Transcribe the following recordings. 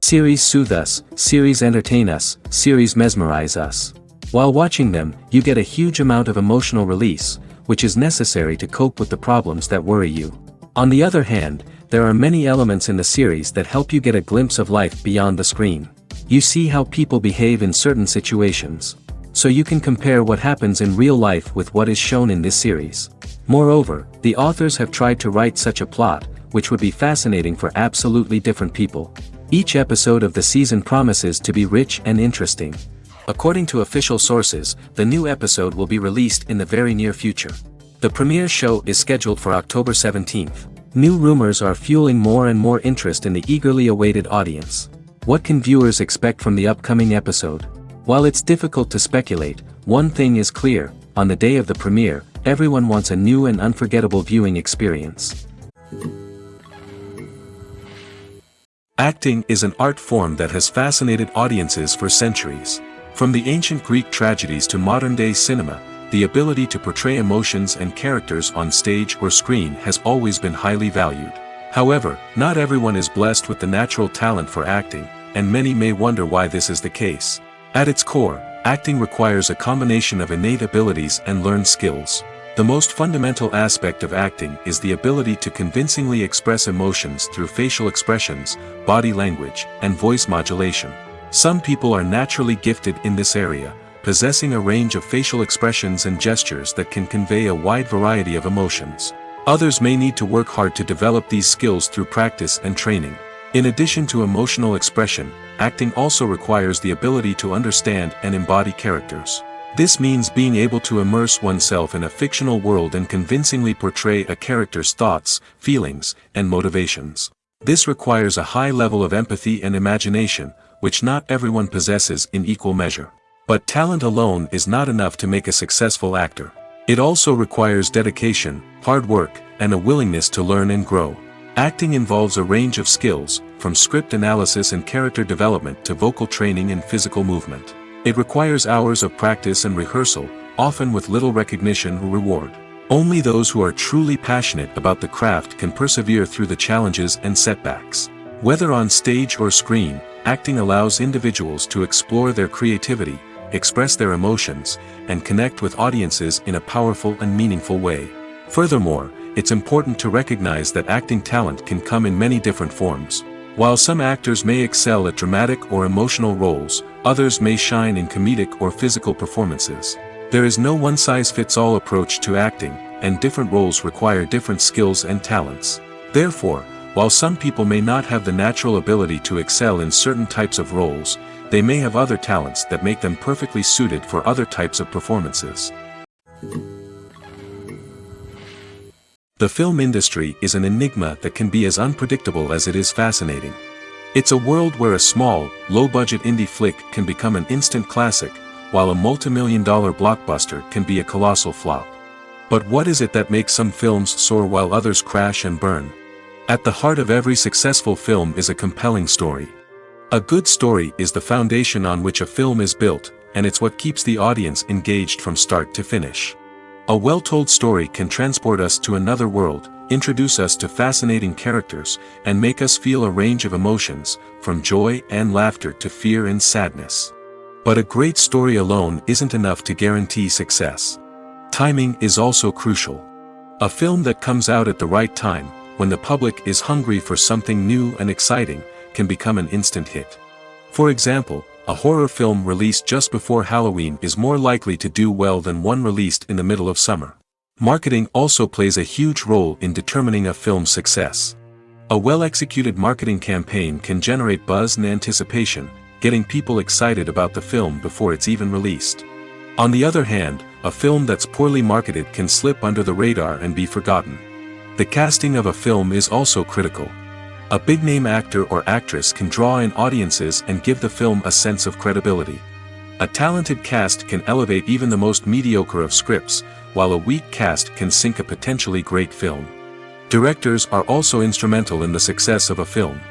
Series soothe us, series entertain us, series mesmerize us. While watching them, you get a huge amount of emotional release, which is necessary to cope with the problems that worry you. On the other hand, there are many elements in the series that help you get a glimpse of life beyond the screen. You see how people behave in certain situations. So you can compare what happens in real life with what is shown in this series. Moreover, the authors have tried to write such a plot, which would be fascinating for absolutely different people. Each episode of the season promises to be rich and interesting. According to official sources, the new episode will be released in the very near future. The premiere show is scheduled for October 17th. New rumors are fueling more and more interest in the eagerly awaited audience. What can viewers expect from the upcoming episode? While it's difficult to speculate, one thing is clear: on the day of the premiere, everyone wants a new and unforgettable viewing experience. Acting is an art form that has fascinated audiences for centuries. From the ancient Greek tragedies to modern-day cinema, the ability to portray emotions and characters on stage or screen has always been highly valued. However, not everyone is blessed with the natural talent for acting, and many may wonder why this is the case. At its core, acting requires a combination of innate abilities and learned skills. The most fundamental aspect of acting is the ability to convincingly express emotions through facial expressions, body language, and voice modulation. Some people are naturally gifted in this area, possessing a range of facial expressions and gestures that can convey a wide variety of emotions. Others may need to work hard to develop these skills through practice and training. In addition to emotional expression, acting also requires the ability to understand and embody characters. This means being able to immerse oneself in a fictional world and convincingly portray a character's thoughts, feelings, and motivations. This requires a high level of empathy and imagination, which not everyone possesses in equal measure. But talent alone is not enough to make a successful actor. It also requires dedication, hard work, and a willingness to learn and grow. Acting involves a range of skills, from script analysis and character development to vocal training and physical movement. It requires hours of practice and rehearsal, often with little recognition or reward. Only those who are truly passionate about the craft can persevere through the challenges and setbacks. Whether on stage or screen, acting allows individuals to explore their creativity, express their emotions, and connect with audiences in a powerful and meaningful way. Furthermore, it's important to recognize that acting talent can come in many different forms. While some actors may excel at dramatic or emotional roles, others may shine in comedic or physical performances. There is no one-size-fits-all approach to acting, and different roles require different skills and talents. Therefore, while some people may not have the natural ability to excel in certain types of roles, they may have other talents that make them perfectly suited for other types of performances. The film industry is an enigma that can be as unpredictable as it is fascinating. It's a world where a small, low-budget indie flick can become an instant classic, while a multi-million-dollar blockbuster can be a colossal flop. But what is it that makes some films soar while others crash and burn? At the heart of every successful film is a compelling story. A good story is the foundation on which a film is built, and it's what keeps the audience engaged from start to finish. A well-told story can transport us to another world, introduce us to fascinating characters, and make us feel a range of emotions, from joy and laughter to fear and sadness. But a great story alone isn't enough to guarantee success. Timing is also crucial. A film that comes out at the right time, when the public is hungry for something new and exciting, can become an instant hit. For example, a horror film released just before Halloween is more likely to do well than one released in the middle of summer. Marketing also plays a huge role in determining a film's success. A well-executed marketing campaign can generate buzz and anticipation, getting people excited about the film before it's even released. On the other hand, a film that's poorly marketed can slip under the radar and be forgotten. The casting of a film is also critical. A big-name actor or actress can draw in audiences and give the film a sense of credibility. A talented cast can elevate even the most mediocre of scripts, while a weak cast can sink a potentially great film. Directors are also instrumental in the success of a film.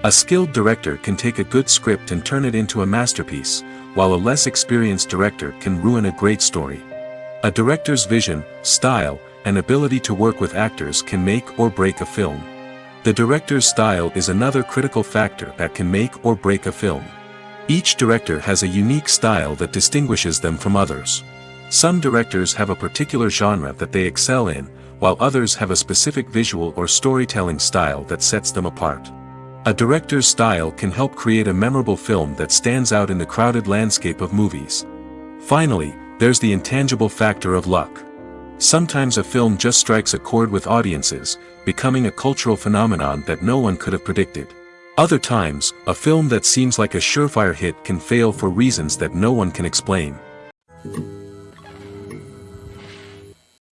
A skilled director can take a good script and turn it into a masterpiece, while a less experienced director can ruin a great story. A director's vision, style, and ability to work with actors can make or break a film. The director's style is another critical factor that can make or break a film. Each director has a unique style that distinguishes them from others. Some directors have a particular genre that they excel in, while others have a specific visual or storytelling style that sets them apart. A director's style can help create a memorable film that stands out in the crowded landscape of movies. Finally, there's the intangible factor of luck. Sometimes a film just strikes a chord with audiences, becoming a cultural phenomenon that no one could have predicted. Other times, a film that seems like a surefire hit can fail for reasons that no one can explain.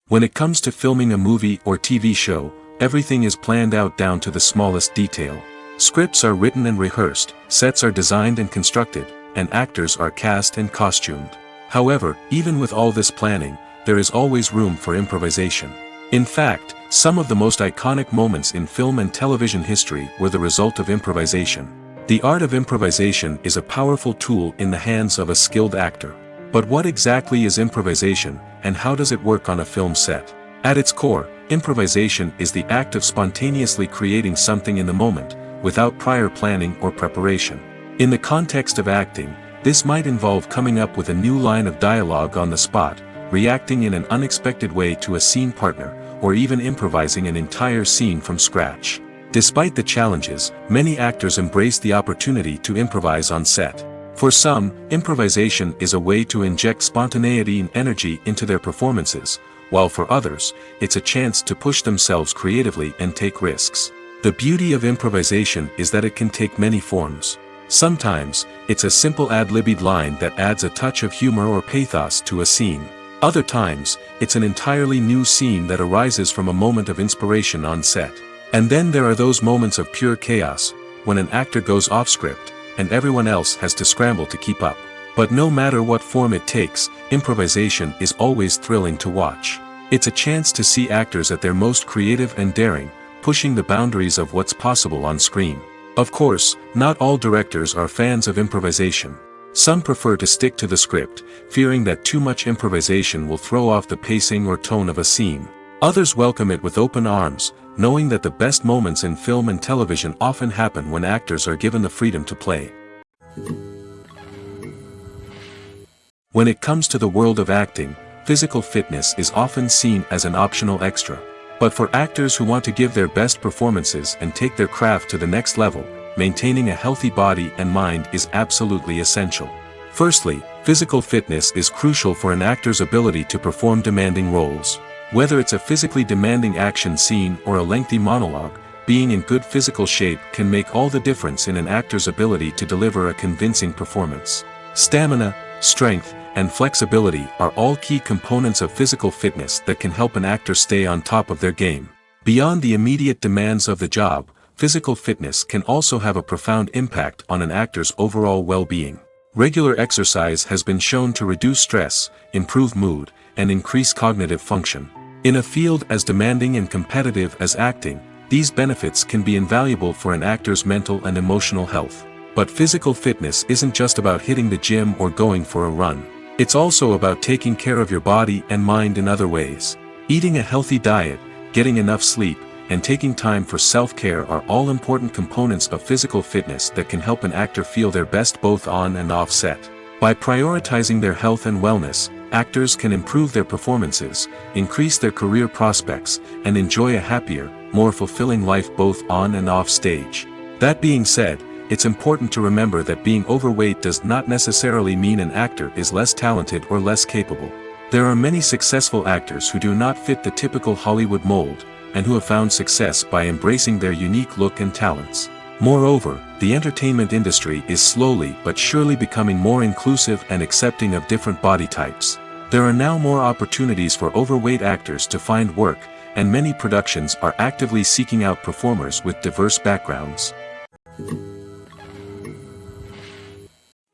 When it comes to filming a movie or TV show, everything is planned out down to the smallest detail. Scripts are written and rehearsed, sets are designed and constructed, and actors are cast and costumed. However, even with all this planning, there is always room for improvisation. In fact, some of the most iconic moments in film and television history were the result of improvisation. The art of improvisation is a powerful tool in the hands of a skilled actor. But what exactly is improvisation, and how does it work on a film set? At its core, improvisation is the act of spontaneously creating something in the moment, without prior planning or preparation. In the context of acting, this might involve coming up with a new line of dialogue on the spot, reacting in an unexpected way to a scene partner, or even improvising an entire scene from scratch. Despite the challenges, many actors embrace the opportunity to improvise on set. For some, improvisation is a way to inject spontaneity and energy into their performances, while for others, it's a chance to push themselves creatively and take risks. The beauty of improvisation is that it can take many forms. Sometimes, it's a simple ad-libbed line that adds a touch of humor or pathos to a scene. Other times, it's an entirely new scene that arises from a moment of inspiration on set. And then there are those moments of pure chaos, when an actor goes off script, and everyone else has to scramble to keep up. But no matter what form it takes, improvisation is always thrilling to watch. It's a chance to see actors at their most creative and daring, pushing the boundaries of what's possible on screen. Of course, not all directors are fans of improvisation. Some prefer to stick to the script, fearing that too much improvisation will throw off the pacing or tone of a scene. Others welcome it with open arms, knowing that the best moments in film and television often happen when actors are given the freedom to play. When it comes to the world of acting, physical fitness is often seen as an optional extra. But for actors who want to give their best performances and take their craft to the next level, maintaining a healthy body and mind is absolutely essential. Firstly, physical fitness is crucial for an actor's ability to perform demanding roles. Whether it's a physically demanding action scene or a lengthy monologue, being in good physical shape can make all the difference in an actor's ability to deliver a convincing performance. Stamina, strength, and flexibility are all key components of physical fitness that can help an actor stay on top of their game. Beyond the immediate demands of the job, physical fitness can also have a profound impact on an actor's overall well-being. Regular exercise has been shown to reduce stress, improve mood, and increase cognitive function. In a field as demanding and competitive as acting, these benefits can be invaluable for an actor's mental and emotional health. But physical fitness isn't just about hitting the gym or going for a run. It's also about taking care of your body and mind in other ways. Eating a healthy diet, getting enough sleep, and taking time for self-care are all important components of physical fitness that can help an actor feel their best both on and off set. By prioritizing their health and wellness, actors can improve their performances, increase their career prospects, and enjoy a happier, more fulfilling life both on and off stage. That being said, it's important to remember that being overweight does not necessarily mean an actor is less talented or less capable. There are many successful actors who do not fit the typical Hollywood mold, and who have found success by embracing their unique look and talents. Moreover, the entertainment industry is slowly but surely becoming more inclusive and accepting of different body types. There are now more opportunities for overweight actors to find work, and many productions are actively seeking out performers with diverse backgrounds.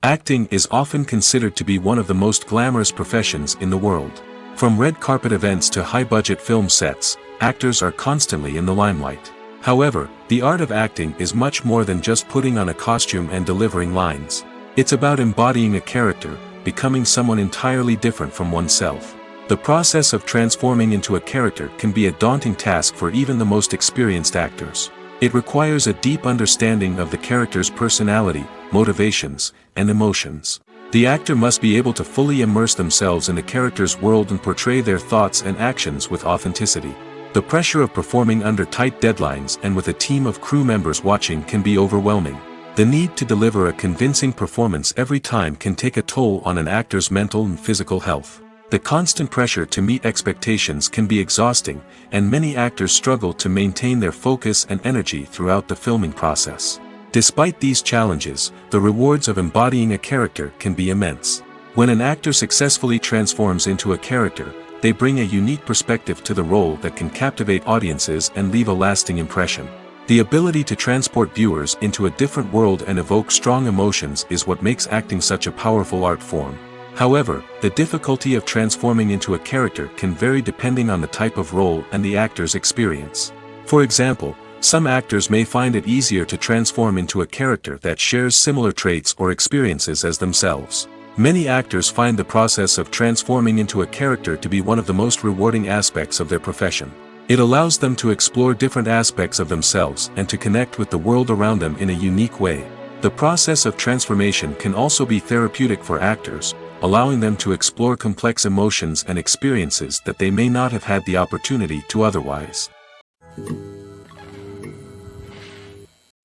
Acting is often considered to be one of the most glamorous professions in the world. From red carpet events to high-budget film sets, actors are constantly in the limelight. However, the art of acting is much more than just putting on a costume and delivering lines. It's about embodying a character, becoming someone entirely different from oneself. The process of transforming into a character can be a daunting task for even the most experienced actors. It requires a deep understanding of the character's personality, motivations, and emotions. The actor must be able to fully immerse themselves in the character's world and portray their thoughts and actions with authenticity. The pressure of performing under tight deadlines and with a team of crew members watching can be overwhelming. The need to deliver a convincing performance every time can take a toll on an actor's mental and physical health. The constant pressure to meet expectations can be exhausting, and many actors struggle to maintain their focus and energy throughout the filming process. Despite these challenges, the rewards of embodying a character can be immense. When an actor successfully transforms into a character, they bring a unique perspective to the role that can captivate audiences and leave a lasting impression. The ability to transport viewers into a different world and evoke strong emotions is what makes acting such a powerful art form. However, the difficulty of transforming into a character can vary depending on the type of role and the actor's experience. For example, some actors may find it easier to transform into a character that shares similar traits or experiences as themselves. Many actors find the process of transforming into a character to be one of the most rewarding aspects of their profession. It allows them to explore different aspects of themselves and to connect with the world around them in a unique way. The process of transformation can also be therapeutic for actors, allowing them to explore complex emotions and experiences that they may not have had the opportunity to otherwise.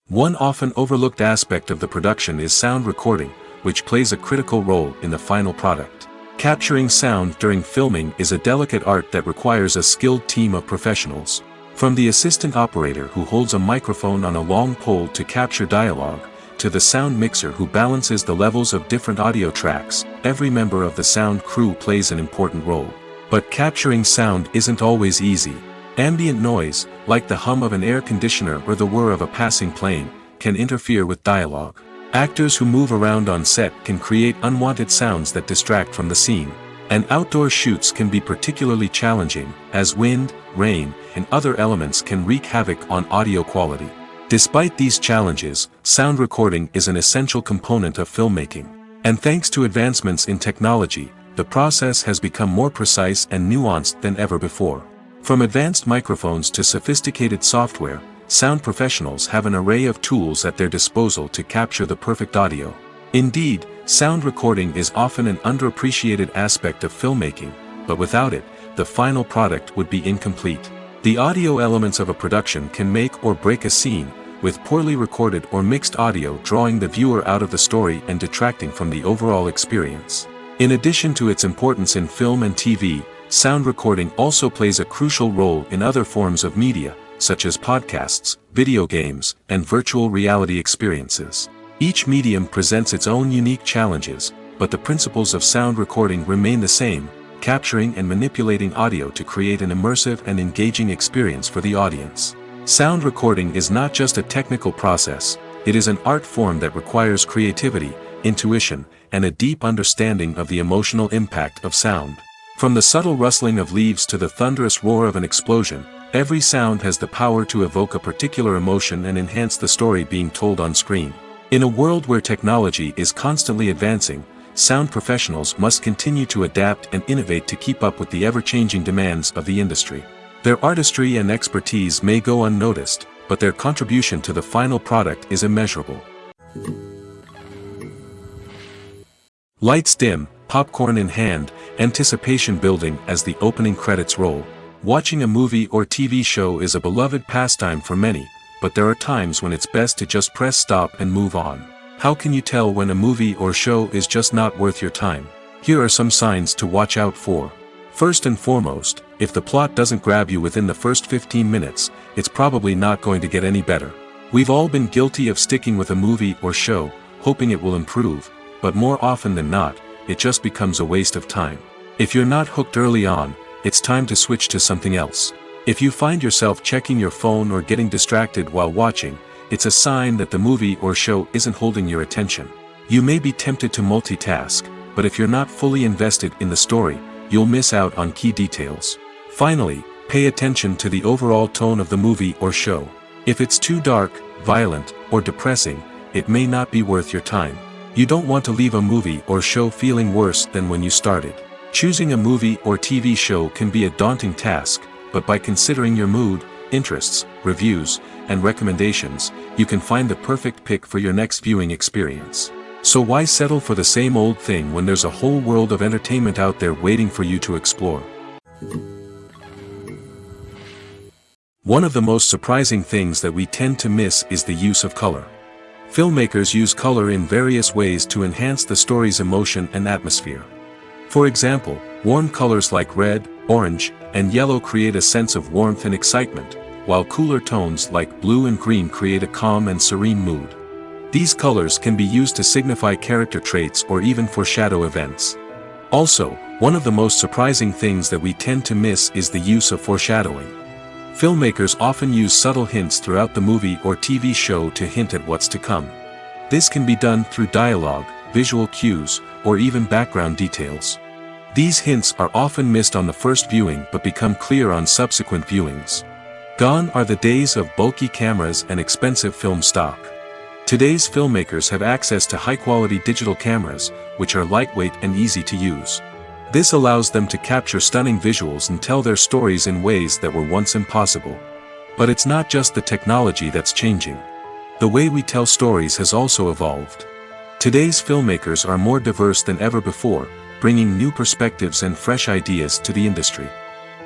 One often overlooked aspect of the production is sound recording, which plays a critical role in the final product. Capturing sound during filming is a delicate art that requires a skilled team of professionals. From the assistant operator who holds a microphone on a long pole to capture dialogue, to the sound mixer who balances the levels of different audio tracks, every member of the sound crew plays an important role. But capturing sound isn't always easy. Ambient noise, like the hum of an air conditioner or the whir of a passing plane, can interfere with dialogue. Actors who move around on set can create unwanted sounds that distract from the scene. And outdoor shoots can be particularly challenging, as wind, rain, and other elements can wreak havoc on audio quality. Despite these challenges, sound recording is an essential component of filmmaking. And thanks to advancements in technology, the process has become more precise and nuanced than ever before. From advanced microphones to sophisticated software, sound professionals have an array of tools at their disposal to capture the perfect audio. Indeed, sound recording is often an underappreciated aspect of filmmaking, but without it, the final product would be incomplete. The audio elements of a production can make or break a scene, with poorly recorded or mixed audio drawing the viewer out of the story and detracting from the overall experience. In addition to its importance in film and TV, sound recording also plays a crucial role in other forms of media, such as podcasts, video games, and virtual reality experiences. Each medium presents its own unique challenges, but the principles of sound recording remain the same, capturing and manipulating audio to create an immersive and engaging experience for the audience. Sound recording is not just a technical process, it is an art form that requires creativity, intuition, and a deep understanding of the emotional impact of sound. From the subtle rustling of leaves to the thunderous roar of an explosion, every sound has the power to evoke a particular emotion and enhance the story being told on screen. In a world where technology is constantly advancing, sound professionals must continue to adapt and innovate to keep up with the ever-changing demands of the industry. Their artistry and expertise may go unnoticed, but their contribution to the final product is immeasurable. Lights dim, popcorn in hand, anticipation building as the opening credits roll. Watching a movie or TV show is a beloved pastime for many, but there are times when it's best to just press stop and move on. How can you tell when a movie or show is just not worth your time? Here are some signs to watch out for. First and foremost, if the plot doesn't grab you within the first 15 minutes, it's probably not going to get any better. We've all been guilty of sticking with a movie or show, hoping it will improve, but more often than not, it just becomes a waste of time. If you're not hooked early on, it's time to switch to something else. If you find yourself checking your phone or getting distracted while watching, it's a sign that the movie or show isn't holding your attention. You may be tempted to multitask, but if you're not fully invested in the story, you'll miss out on key details. Finally, pay attention to the overall tone of the movie or show. If it's too dark, violent, or depressing, it may not be worth your time. You don't want to leave a movie or show feeling worse than when you started. Choosing a movie or TV show can be a daunting task, but by considering your mood, interests, reviews, and recommendations, you can find the perfect pick for your next viewing experience. So why settle for the same old thing when there's a whole world of entertainment out there waiting for you to explore? One of the most surprising things that we tend to miss is the use of color. Filmmakers use color in various ways to enhance the story's emotion and atmosphere. For example, warm colors like red, orange, and yellow create a sense of warmth and excitement, while cooler tones like blue and green create a calm and serene mood. These colors can be used to signify character traits or even foreshadow events. Also, one of the most surprising things that we tend to miss is the use of foreshadowing. Filmmakers often use subtle hints throughout the movie or TV show to hint at what's to come. This can be done through dialogue, visual cues, or even background details. These hints are often missed on the first viewing but become clear on subsequent viewings. Gone are the days of bulky cameras and expensive film stock. Today's filmmakers have access to high-quality digital cameras, which are lightweight and easy to use. This allows them to capture stunning visuals and tell their stories in ways that were once impossible. But it's not just the technology that's changing. The way we tell stories has also evolved. Today's filmmakers are more diverse than ever before, bringing new perspectives and fresh ideas to the industry.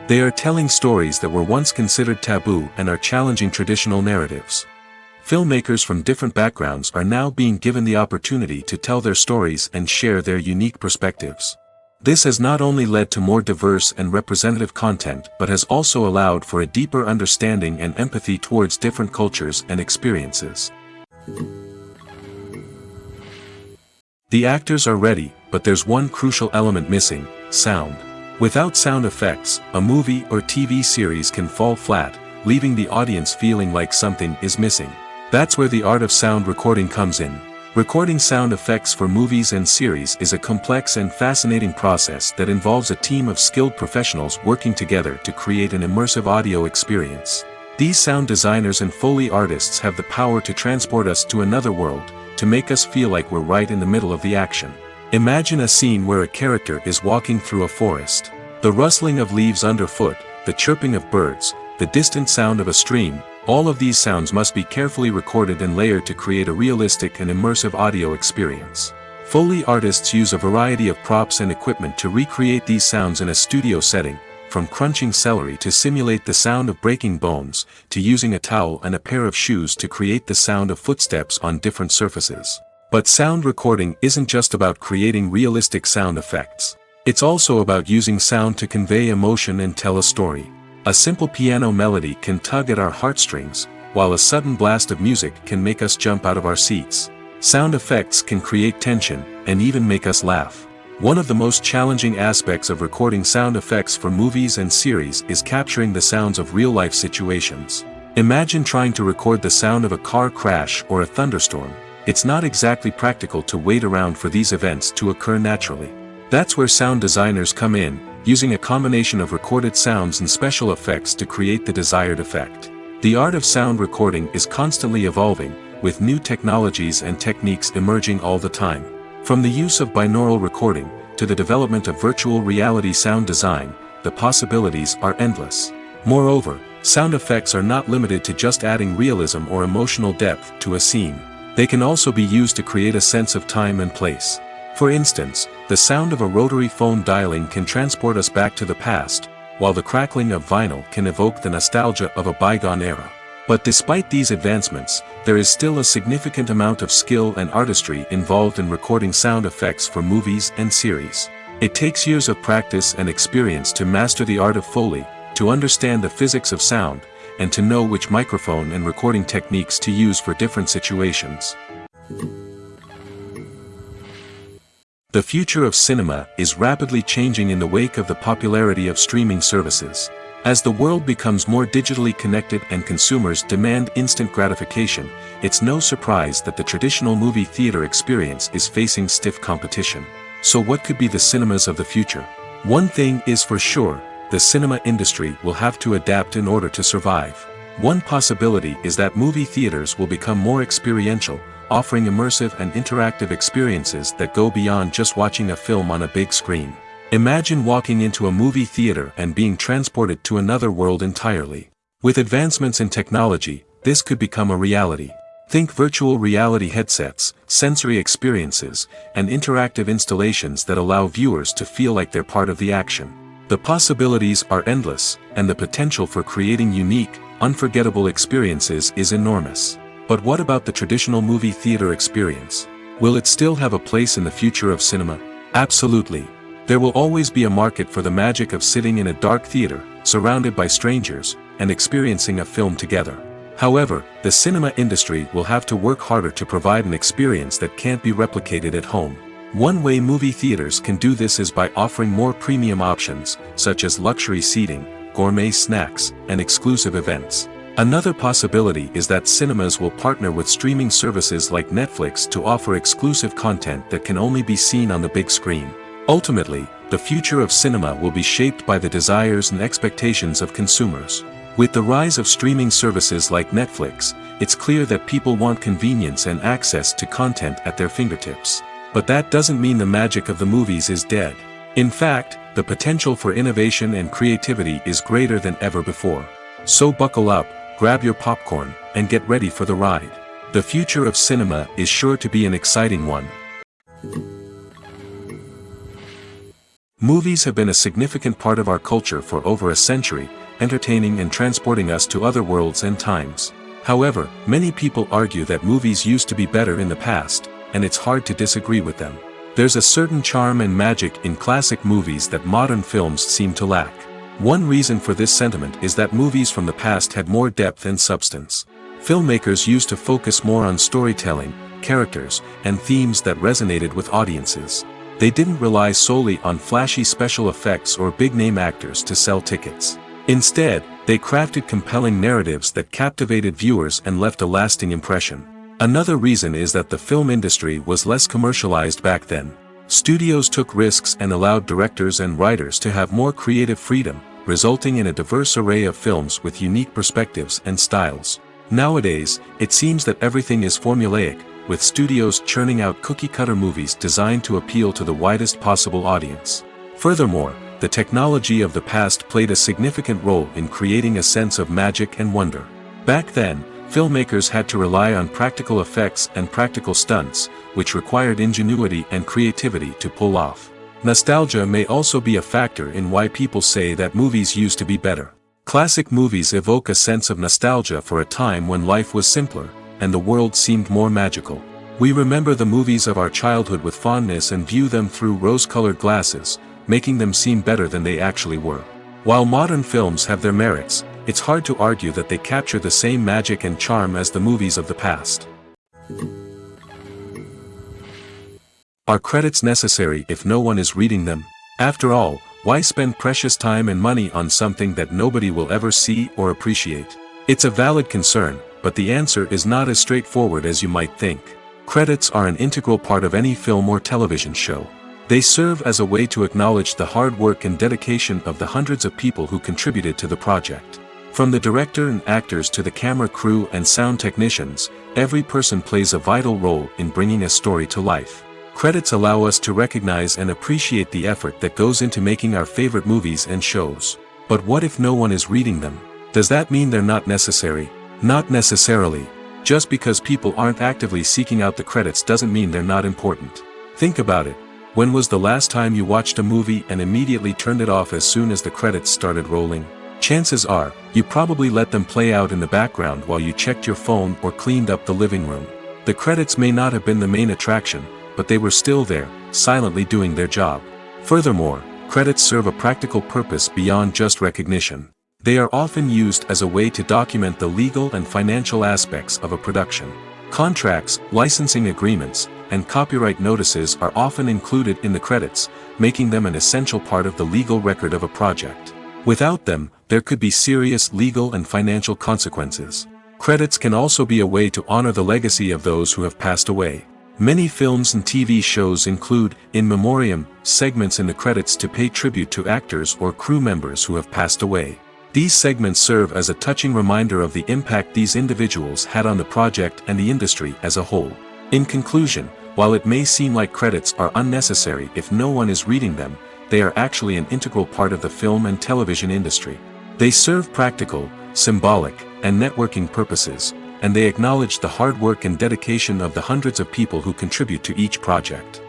They are telling stories that were once considered taboo and are challenging traditional narratives. Filmmakers from different backgrounds are now being given the opportunity to tell their stories and share their unique perspectives. This has not only led to more diverse and representative content but has also allowed for a deeper understanding and empathy towards different cultures and experiences. The actors are ready, but there's one crucial element missing: sound. Without sound effects, a movie or TV series can fall flat, leaving the audience feeling like something is missing. That's where the art of sound recording comes in. Recording sound effects for movies and series is a complex and fascinating process that involves a team of skilled professionals working together to create an immersive audio experience. These sound designers and Foley artists have the power to transport us to another world, to make us feel like we're right in the middle of the action. Imagine a scene where a character is walking through a forest. The rustling of leaves underfoot, the chirping of birds, the distant sound of a stream, all of these sounds must be carefully recorded and layered to create a realistic and immersive audio experience. Foley artists use a variety of props and equipment to recreate these sounds in a studio setting, from crunching celery to simulate the sound of breaking bones, to using a towel and a pair of shoes to create the sound of footsteps on different surfaces. But sound recording isn't just about creating realistic sound effects. It's also about using sound to convey emotion and tell a story. A simple piano melody can tug at our heartstrings, while a sudden blast of music can make us jump out of our seats. Sound effects can create tension, and even make us laugh. One of the most challenging aspects of recording sound effects for movies and series is capturing the sounds of real-life situations. Imagine trying to record the sound of a car crash or a thunderstorm. It's not exactly practical to wait around for these events to occur naturally. That's where sound designers come in, using a combination of recorded sounds and special effects to create the desired effect. The art of sound recording is constantly evolving, with new technologies and techniques emerging all the time. From the use of binaural recording, to the development of virtual reality sound design, the possibilities are endless. Moreover, sound effects are not limited to just adding realism or emotional depth to a scene. They can also be used to create a sense of time and place. For instance, the sound of a rotary phone dialing can transport us back to the past, while the crackling of vinyl can evoke the nostalgia of a bygone era. But despite these advancements, there is still a significant amount of skill and artistry involved in recording sound effects for movies and series. It takes years of practice and experience to master the art of Foley, to understand the physics of sound, and to know which microphone and recording techniques to use for different situations. The future of cinema is rapidly changing in the wake of the popularity of streaming services. As the world becomes more digitally connected and consumers demand instant gratification, it's no surprise that the traditional movie theater experience is facing stiff competition. So what could be the cinemas of the future? One thing is for sure, the cinema industry will have to adapt in order to survive. One possibility is that movie theaters will become more experiential, offering immersive and interactive experiences that go beyond just watching a film on a big screen. Imagine walking into a movie theater and being transported to another world entirely. With advancements in technology, this could become a reality. Think virtual reality headsets, sensory experiences, and interactive installations that allow viewers to feel like they're part of the action. The possibilities are endless, and the potential for creating unique, unforgettable experiences is enormous. But what about the traditional movie theater experience? Will it still have a place in the future of cinema? Absolutely. There will always be a market for the magic of sitting in a dark theater, surrounded by strangers, and experiencing a film together. However, the cinema industry will have to work harder to provide an experience that can't be replicated at home. One way movie theaters can do this is by offering more premium options, such as luxury seating, gourmet snacks, and exclusive events. Another possibility is that cinemas will partner with streaming services like Netflix to offer exclusive content that can only be seen on the big screen. Ultimately, the future of cinema will be shaped by the desires and expectations of consumers. With the rise of streaming services like Netflix, it's clear that people want convenience and access to content at their fingertips. But that doesn't mean the magic of the movies is dead. In fact, the potential for innovation and creativity is greater than ever before. So buckle up, grab your popcorn, and get ready for the ride. The future of cinema is sure to be an exciting one. Movies have been a significant part of our culture for over a century, entertaining and transporting us to other worlds and times. However, many people argue that movies used to be better in the past, and it's hard to disagree with them. There's a certain charm and magic in classic movies that modern films seem to lack. One reason for this sentiment is that movies from the past had more depth and substance. Filmmakers used to focus more on storytelling, characters, and themes that resonated with audiences. They didn't rely solely on flashy special effects or big-name actors to sell tickets. Instead, they crafted compelling narratives that captivated viewers and left a lasting impression. Another reason is that the film industry was less commercialized back then. Studios took risks and allowed directors and writers to have more creative freedom, resulting in a diverse array of films with unique perspectives and styles. Nowadays, it seems that everything is formulaic, with studios churning out cookie-cutter movies designed to appeal to the widest possible audience. Furthermore, the technology of the past played a significant role in creating a sense of magic and wonder. Back then, filmmakers had to rely on practical effects and practical stunts, which required ingenuity and creativity to pull off. Nostalgia may also be a factor in why people say that movies used to be better. Classic movies evoke a sense of nostalgia for a time when life was simpler, and the world seemed more magical. We remember the movies of our childhood with fondness and view them through rose-colored glasses, making them seem better than they actually were. While modern films have their merits, it's hard to argue that they capture the same magic and charm as the movies of the past. Are credits necessary if no one is reading them? After all, why spend precious time and money on something that nobody will ever see or appreciate? It's a valid concern, but the answer is not as straightforward as you might think. Credits are an integral part of any film or television show. They serve as a way to acknowledge the hard work and dedication of the hundreds of people who contributed to the project. From the director and actors to the camera crew and sound technicians, every person plays a vital role in bringing a story to life. Credits allow us to recognize and appreciate the effort that goes into making our favorite movies and shows. But what if no one is reading them? Does that mean they're not necessary? Not necessarily. Just because people aren't actively seeking out the credits doesn't mean they're not important. Think about it. When was the last time you watched a movie and immediately turned it off as soon as the credits started rolling? Chances are, you probably let them play out in the background while you checked your phone or cleaned up the living room. The credits may not have been the main attraction, but they were still there, silently doing their job. Furthermore, credits serve a practical purpose beyond just recognition. They are often used as a way to document the legal and financial aspects of a production. Contracts, licensing agreements, and copyright notices are often included in the credits, making them an essential part of the legal record of a project. Without them, there could be serious legal and financial consequences. Credits can also be a way to honor the legacy of those who have passed away. Many films and TV shows include, in memoriam, segments in the credits to pay tribute to actors or crew members who have passed away. These segments serve as a touching reminder of the impact these individuals had on the project and the industry as a whole. In conclusion, while it may seem like credits are unnecessary if no one is reading them, they are actually an integral part of the film and television industry. They serve practical, symbolic, and networking purposes, and they acknowledge the hard work and dedication of the hundreds of people who contribute to each project.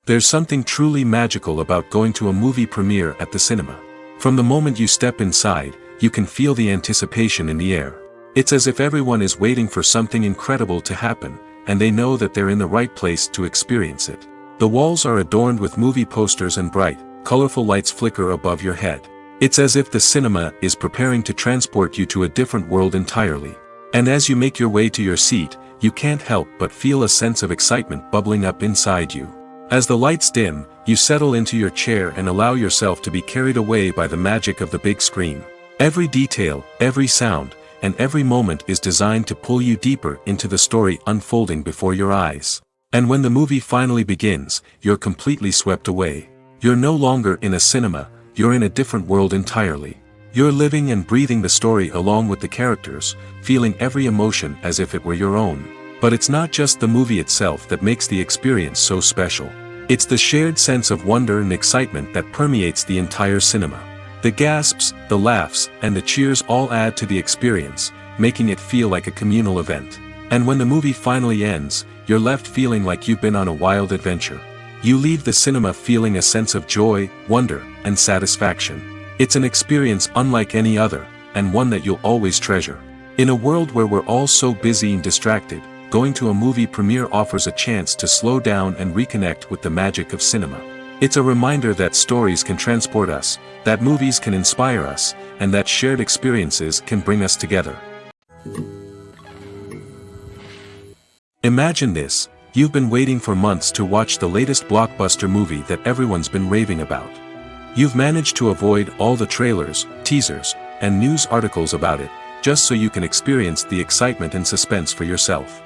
There's something truly magical about going to a movie premiere at the cinema. From the moment you step inside, you can feel the anticipation in the air. It's as if everyone is waiting for something incredible to happen, and they know that they're in the right place to experience it. The walls are adorned with movie posters and bright, colorful lights flicker above your head. It's as if the cinema is preparing to transport you to a different world entirely. And as you make your way to your seat, you can't help but feel a sense of excitement bubbling up inside you. As the lights dim, you settle into your chair and allow yourself to be carried away by the magic of the big screen. Every detail, every sound, and every moment is designed to pull you deeper into the story unfolding before your eyes. And when the movie finally begins, you're completely swept away. You're no longer in a cinema, you're in a different world entirely. You're living and breathing the story along with the characters, feeling every emotion as if it were your own. But it's not just the movie itself that makes the experience so special. It's the shared sense of wonder and excitement that permeates the entire cinema. The gasps, the laughs, and the cheers all add to the experience, making it feel like a communal event. And when the movie finally ends, you're left feeling like you've been on a wild adventure. You leave the cinema feeling a sense of joy, wonder, and satisfaction. It's an experience unlike any other, and one that you'll always treasure. In a world where we're all so busy and distracted, going to a movie premiere offers a chance to slow down and reconnect with the magic of cinema. It's a reminder that stories can transport us, that movies can inspire us, and that shared experiences can bring us together. Imagine this: you've been waiting for months to watch the latest blockbuster movie that everyone's been raving about. You've managed to avoid all the trailers, teasers, and news articles about it, just so you can experience the excitement and suspense for yourself.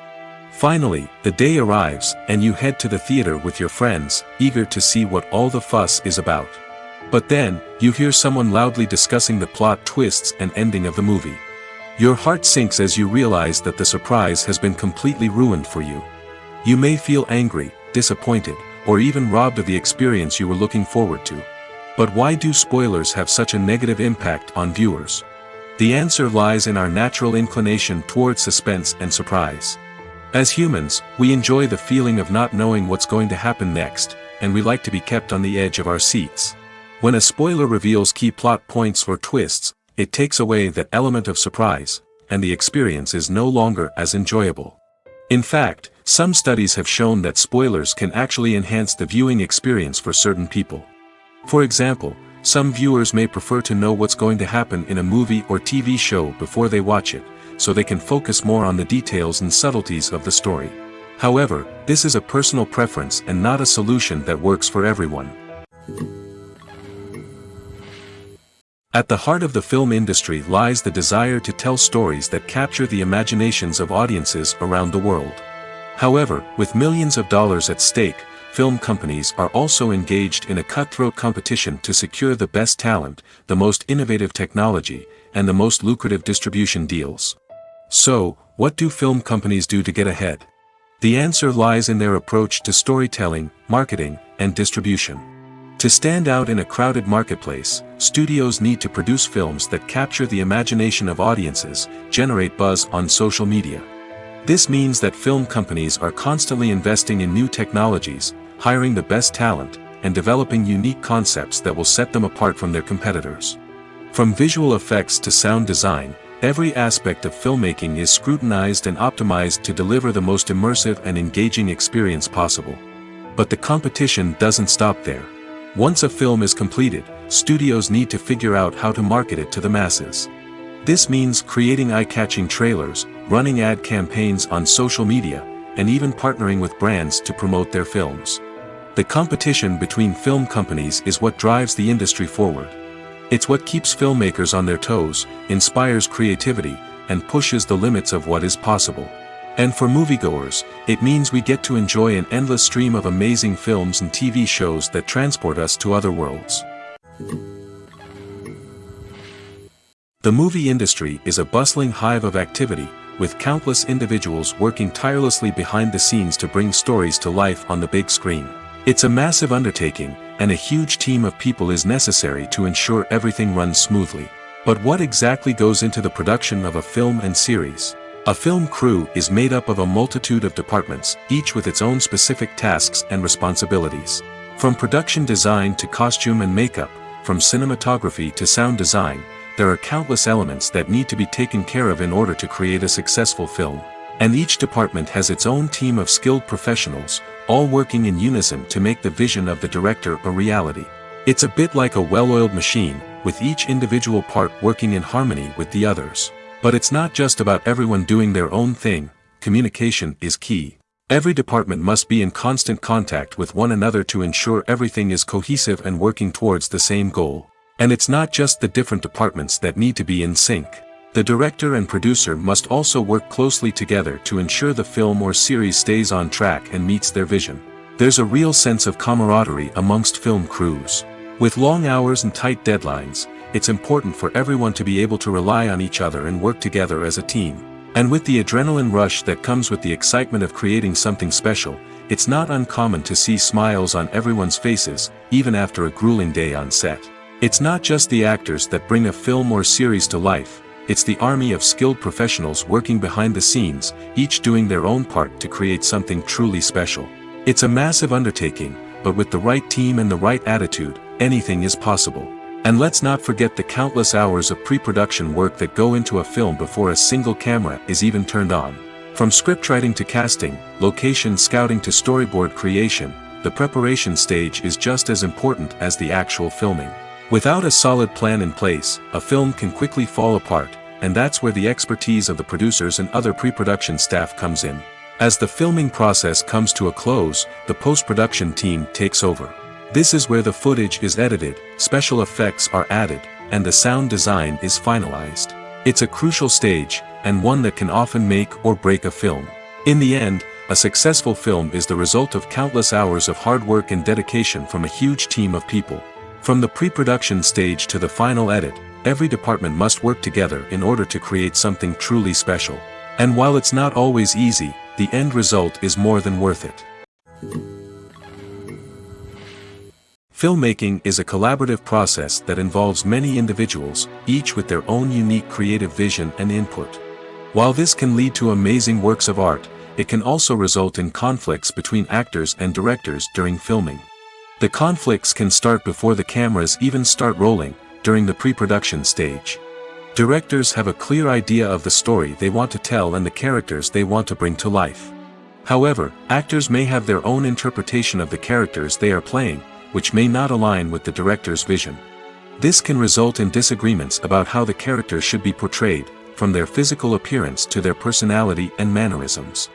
Finally, the day arrives, and you head to the theater with your friends, eager to see what all the fuss is about. But then, you hear someone loudly discussing the plot twists and ending of the movie. Your heart sinks as you realize that the surprise has been completely ruined for you. You may feel angry, disappointed, or even robbed of the experience you were looking forward to. But why do spoilers have such a negative impact on viewers? The answer lies in our natural inclination towards suspense and surprise. As humans, we enjoy the feeling of not knowing what's going to happen next, and we like to be kept on the edge of our seats. When a spoiler reveals key plot points or twists, it takes away that element of surprise, and the experience is no longer as enjoyable. In fact, some studies have shown that spoilers can actually enhance the viewing experience for certain people. For example, some viewers may prefer to know what's going to happen in a movie or TV show before they watch it, so they can focus more on the details and subtleties of the story. However, this is a personal preference and not a solution that works for everyone. At the heart of the film industry lies the desire to tell stories that capture the imaginations of audiences around the world. However, with millions of dollars at stake, film companies are also engaged in a cutthroat competition to secure the best talent, the most innovative technology, and the most lucrative distribution deals. So, what do film companies do to get ahead? The answer lies in their approach to storytelling, marketing, and distribution. To stand out in a crowded marketplace, studios need to produce films that capture the imagination of audiences, generate buzz on social media. This means that film companies are constantly investing in new technologies, hiring the best talent, and developing unique concepts that will set them apart from their competitors. From visual effects to sound design, every aspect of filmmaking is scrutinized and optimized to deliver the most immersive and engaging experience possible. But the competition doesn't stop there. Once a film is completed, studios need to figure out how to market it to the masses. This means creating eye-catching trailers, running ad campaigns on social media, and even partnering with brands to promote their films. The competition between film companies is what drives the industry forward. It's what keeps filmmakers on their toes, inspires creativity, and pushes the limits of what is possible. And for moviegoers, it means we get to enjoy an endless stream of amazing films and TV shows that transport us to other worlds. The movie industry is a bustling hive of activity, with countless individuals working tirelessly behind the scenes to bring stories to life on the big screen. It's a massive undertaking, and a huge team of people is necessary to ensure everything runs smoothly. But what exactly goes into the production of a film and series? A film crew is made up of a multitude of departments, each with its own specific tasks and responsibilities. From production design to costume and makeup, from cinematography to sound design, there are countless elements that need to be taken care of in order to create a successful film. And each department has its own team of skilled professionals, all working in unison to make the vision of the director a reality. It's a bit like a well-oiled machine, with each individual part working in harmony with the others. But it's not just about everyone doing their own thing. Communication is key. Every department must be in constant contact with one another to ensure everything is cohesive and working towards the same goal. And it's not just the different departments that need to be in sync. The director and producer must also work closely together to ensure the film or series stays on track and meets their vision. There's a real sense of camaraderie amongst film crews. With long hours and tight deadlines, it's important for everyone to be able to rely on each other and work together as a team. And with the adrenaline rush that comes with the excitement of creating something special, it's not uncommon to see smiles on everyone's faces, even after a grueling day on set. It's not just the actors that bring a film or series to life. It's the army of skilled professionals working behind the scenes, each doing their own part to create something truly special. It's a massive undertaking, but with the right team and the right attitude, anything is possible. And let's not forget the countless hours of pre-production work that go into a film before a single camera is even turned on. From scriptwriting to casting, location scouting to storyboard creation, the preparation stage is just as important as the actual filming. Without a solid plan in place, a film can quickly fall apart, and that's where the expertise of the producers and other pre-production staff comes in. As the filming process comes to a close, the post-production team takes over. This is where the footage is edited, special effects are added, and the sound design is finalized. It's a crucial stage, and one that can often make or break a film. In the end, a successful film is the result of countless hours of hard work and dedication from a huge team of people. From the pre-production stage to the final edit, every department must work together in order to create something truly special. And while it's not always easy, the end result is more than worth it. Filmmaking is a collaborative process that involves many individuals, each with their own unique creative vision and input. While this can lead to amazing works of art, it can also result in conflicts between actors and directors during filming. The conflicts can start before the cameras even start rolling, during the pre-production stage. Directors have a clear idea of the story they want to tell and the characters they want to bring to life. However, actors may have their own interpretation of the characters they are playing, which may not align with the director's vision. This can result in disagreements about how the characters should be portrayed, from their physical appearance to their personality and mannerisms.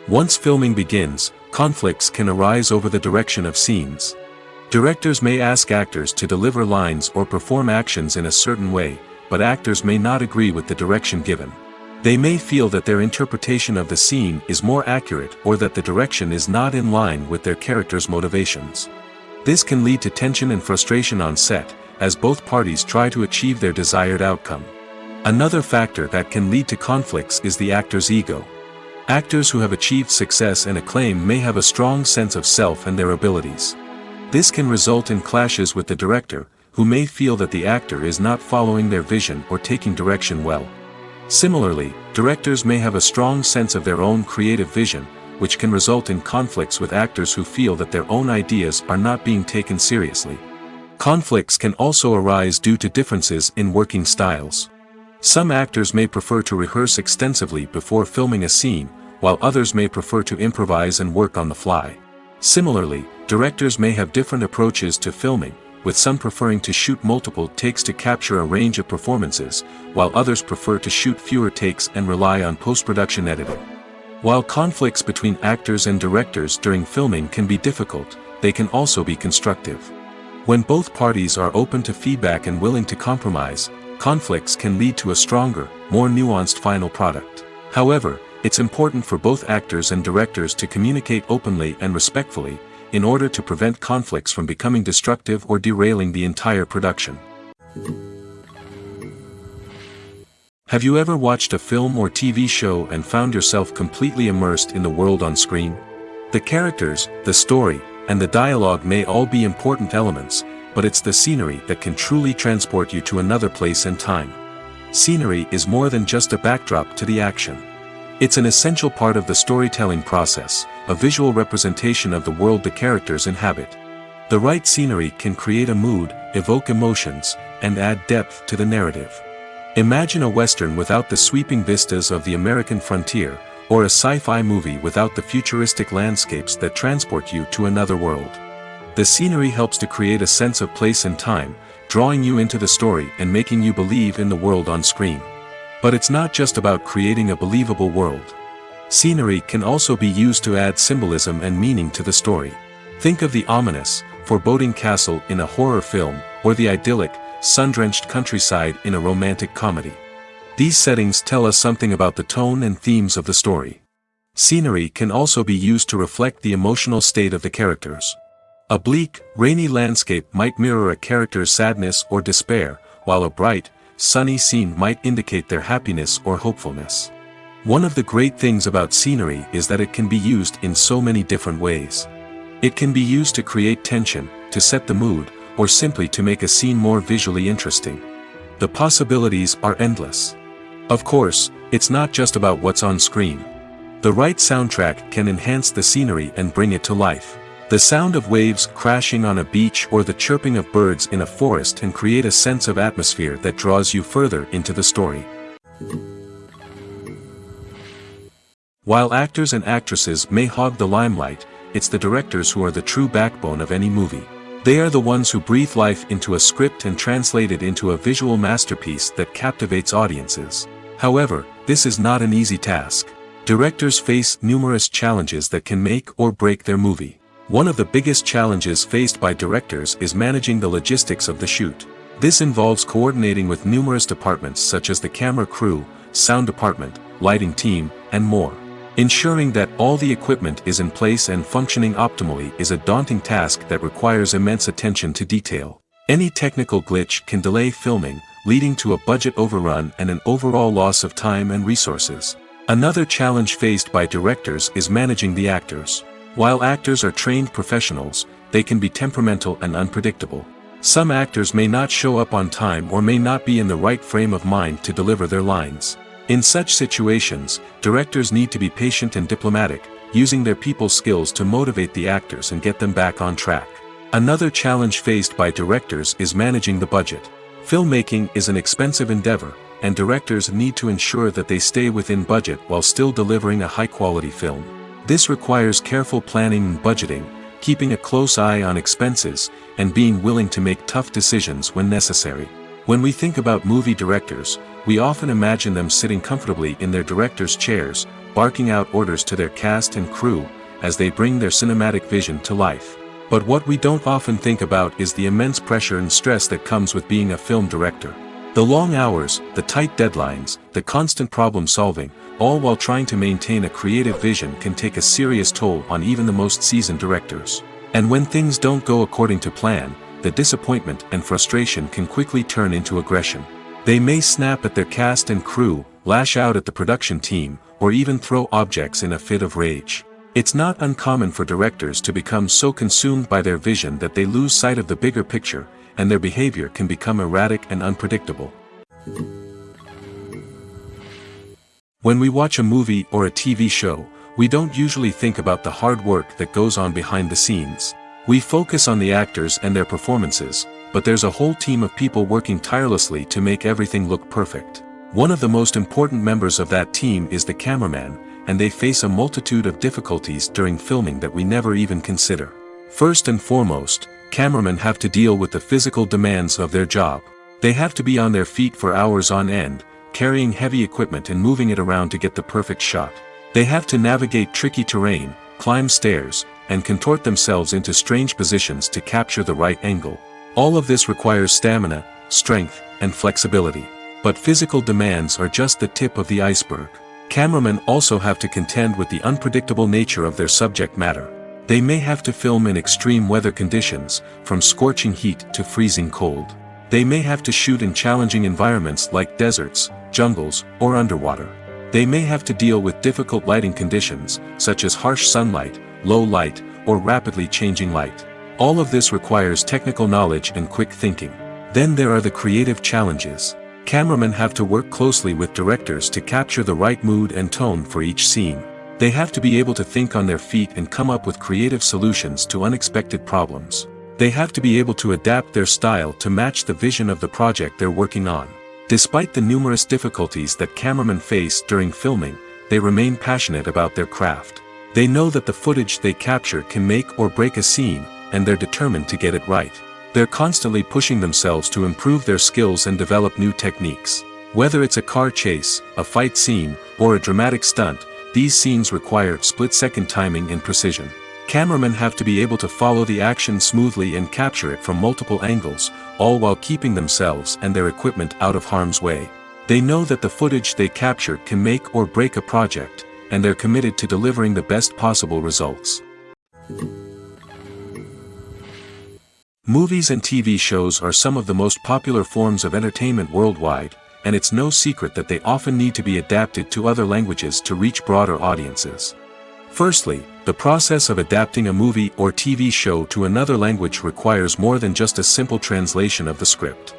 Once filming begins, conflicts can arise over the direction of scenes. Directors may ask actors to deliver lines or perform actions in a certain way, but actors may not agree with the direction given. They may feel that their interpretation of the scene is more accurate or that the direction is not in line with their character's motivations. This can lead to tension and frustration on set, as both parties try to achieve their desired outcome. Another factor that can lead to conflicts is the actor's ego. Actors who have achieved success and acclaim may have a strong sense of self and their abilities. This can result in clashes with the director, who may feel that the actor is not following their vision or taking direction well. Similarly, directors may have a strong sense of their own creative vision, which can result in conflicts with actors who feel that their own ideas are not being taken seriously. Conflicts can also arise due to differences in working styles. Some actors may prefer to rehearse extensively before filming a scene, while others may prefer to improvise and work on the fly. Similarly, directors may have different approaches to filming, with some preferring to shoot multiple takes to capture a range of performances, while others prefer to shoot fewer takes and rely on post-production editing. While conflicts between actors and directors during filming can be difficult, they can also be constructive. When both parties are open to feedback and willing to compromise, conflicts can lead to a stronger, more nuanced final product. However, it's important for both actors and directors to communicate openly and respectfully, in order to prevent conflicts from becoming destructive or derailing the entire production. Have you ever watched a film or TV show and found yourself completely immersed in the world on screen? The characters, the story, and the dialogue may all be important elements, but it's the scenery that can truly transport you to another place and time. Scenery is more than just a backdrop to the action. It's an essential part of the storytelling process, a visual representation of the world the characters inhabit. The right scenery can create a mood, evoke emotions, and add depth to the narrative. Imagine a Western without the sweeping vistas of the American frontier, or a sci-fi movie without the futuristic landscapes that transport you to another world. The scenery helps to create a sense of place and time, drawing you into the story and making you believe in the world on screen. But it's not just about creating a believable world. Scenery can also be used to add symbolism and meaning to the story. Think of the ominous, foreboding castle in a horror film, or the idyllic, sun-drenched countryside in a romantic comedy. These settings tell us something about the tone and themes of the story. Scenery can also be used to reflect the emotional state of the characters. A bleak, rainy landscape might mirror a character's sadness or despair, while a bright, sunny scene might indicate their happiness or hopefulness. One of the great things about scenery is that it can be used in so many different ways. It can be used to create tension, to set the mood, or simply to make a scene more visually interesting. The possibilities are endless. Of course, it's not just about what's on screen. The right soundtrack can enhance the scenery and bring it to life. The sound of waves crashing on a beach or the chirping of birds in a forest can create a sense of atmosphere that draws you further into the story. While actors and actresses may hog the limelight, it's the directors who are the true backbone of any movie. They are the ones who breathe life into a script and translate it into a visual masterpiece that captivates audiences. However, this is not an easy task. Directors face numerous challenges that can make or break their movie. One of the biggest challenges faced by directors is managing the logistics of the shoot. This involves coordinating with numerous departments such as the camera crew, sound department, lighting team, and more. Ensuring that all the equipment is in place and functioning optimally is a daunting task that requires immense attention to detail. Any technical glitch can delay filming, leading to a budget overrun and an overall loss of time and resources. Another challenge faced by directors is managing the actors. While actors are trained professionals, they can be temperamental and unpredictable. Some actors may not show up on time or may not be in the right frame of mind to deliver their lines. In such situations, directors need to be patient and diplomatic, using their people skills to motivate the actors and get them back on track. Another challenge faced by directors is managing the budget. Filmmaking is an expensive endeavor, and directors need to ensure that they stay within budget while still delivering a high-quality film. This requires careful planning and budgeting, keeping a close eye on expenses, and being willing to make tough decisions when necessary. When we think about movie directors, we often imagine them sitting comfortably in their director's chairs, barking out orders to their cast and crew, as they bring their cinematic vision to life. But what we don't often think about is the immense pressure and stress that comes with being a film director. The long hours, the tight deadlines, the constant problem solving, all while trying to maintain a creative vision can take a serious toll on even the most seasoned directors. And when things don't go according to plan, the disappointment and frustration can quickly turn into aggression. They may snap at their cast and crew, lash out at the production team, or even throw objects in a fit of rage. It's not uncommon for directors to become so consumed by their vision that they lose sight of the bigger picture, and their behavior can become erratic and unpredictable. When we watch a movie or a TV show, we don't usually think about the hard work that goes on behind the scenes. We focus on the actors and their performances, but there's a whole team of people working tirelessly to make everything look perfect. One of the most important members of that team is the cameraman, and they face a multitude of difficulties during filming that we never even consider. First and foremost, cameramen have to deal with the physical demands of their job. They have to be on their feet for hours on end, carrying heavy equipment and moving it around to get the perfect shot. They have to navigate tricky terrain, climb stairs, and contort themselves into strange positions to capture the right angle. All of this requires stamina, strength, and flexibility. But physical demands are just the tip of the iceberg. Cameramen also have to contend with the unpredictable nature of their subject matter. They may have to film in extreme weather conditions, from scorching heat to freezing cold. They may have to shoot in challenging environments like deserts, jungles, or underwater. They may have to deal with difficult lighting conditions, such as harsh sunlight, low light, or rapidly changing light. All of this requires technical knowledge and quick thinking. Then there are the creative challenges. Cameramen have to work closely with directors to capture the right mood and tone for each scene. They have to be able to think on their feet and come up with creative solutions to unexpected problems. They have to be able to adapt their style to match the vision of the project they're working on. Despite the numerous difficulties that cameramen face during filming, they remain passionate about their craft. They know that the footage they capture can make or break a scene, and they're determined to get it right. They're constantly pushing themselves to improve their skills and develop new techniques. Whether it's a car chase, a fight scene, or a dramatic stunt, these scenes require split-second timing and precision. Cameramen have to be able to follow the action smoothly and capture it from multiple angles, all while keeping themselves and their equipment out of harm's way. They know that the footage they capture can make or break a project, and they're committed to delivering the best possible results. Movies and TV shows are some of the most popular forms of entertainment worldwide, and it's no secret that they often need to be adapted to other languages to reach broader audiences. Firstly, the process of adapting a movie or TV show to another language requires more than just a simple translation of the script.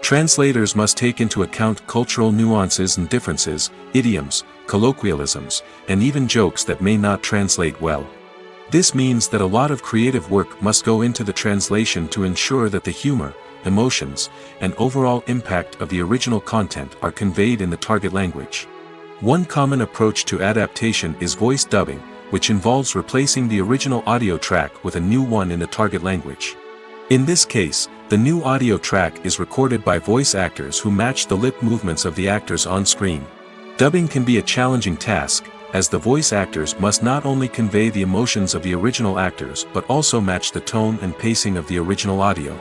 Translators must take into account cultural nuances and differences, idioms, colloquialisms, and even jokes that may not translate well. This means that a lot of creative work must go into the translation to ensure that the humor, emotions, and overall impact of the original content are conveyed in the target language. One common approach to adaptation is voice dubbing, which involves replacing the original audio track with a new one in the target language. In this case, the new audio track is recorded by voice actors who match the lip movements of the actors on screen. Dubbing can be a challenging task, as the voice actors must not only convey the emotions of the original actors but also match the tone and pacing of the original audio.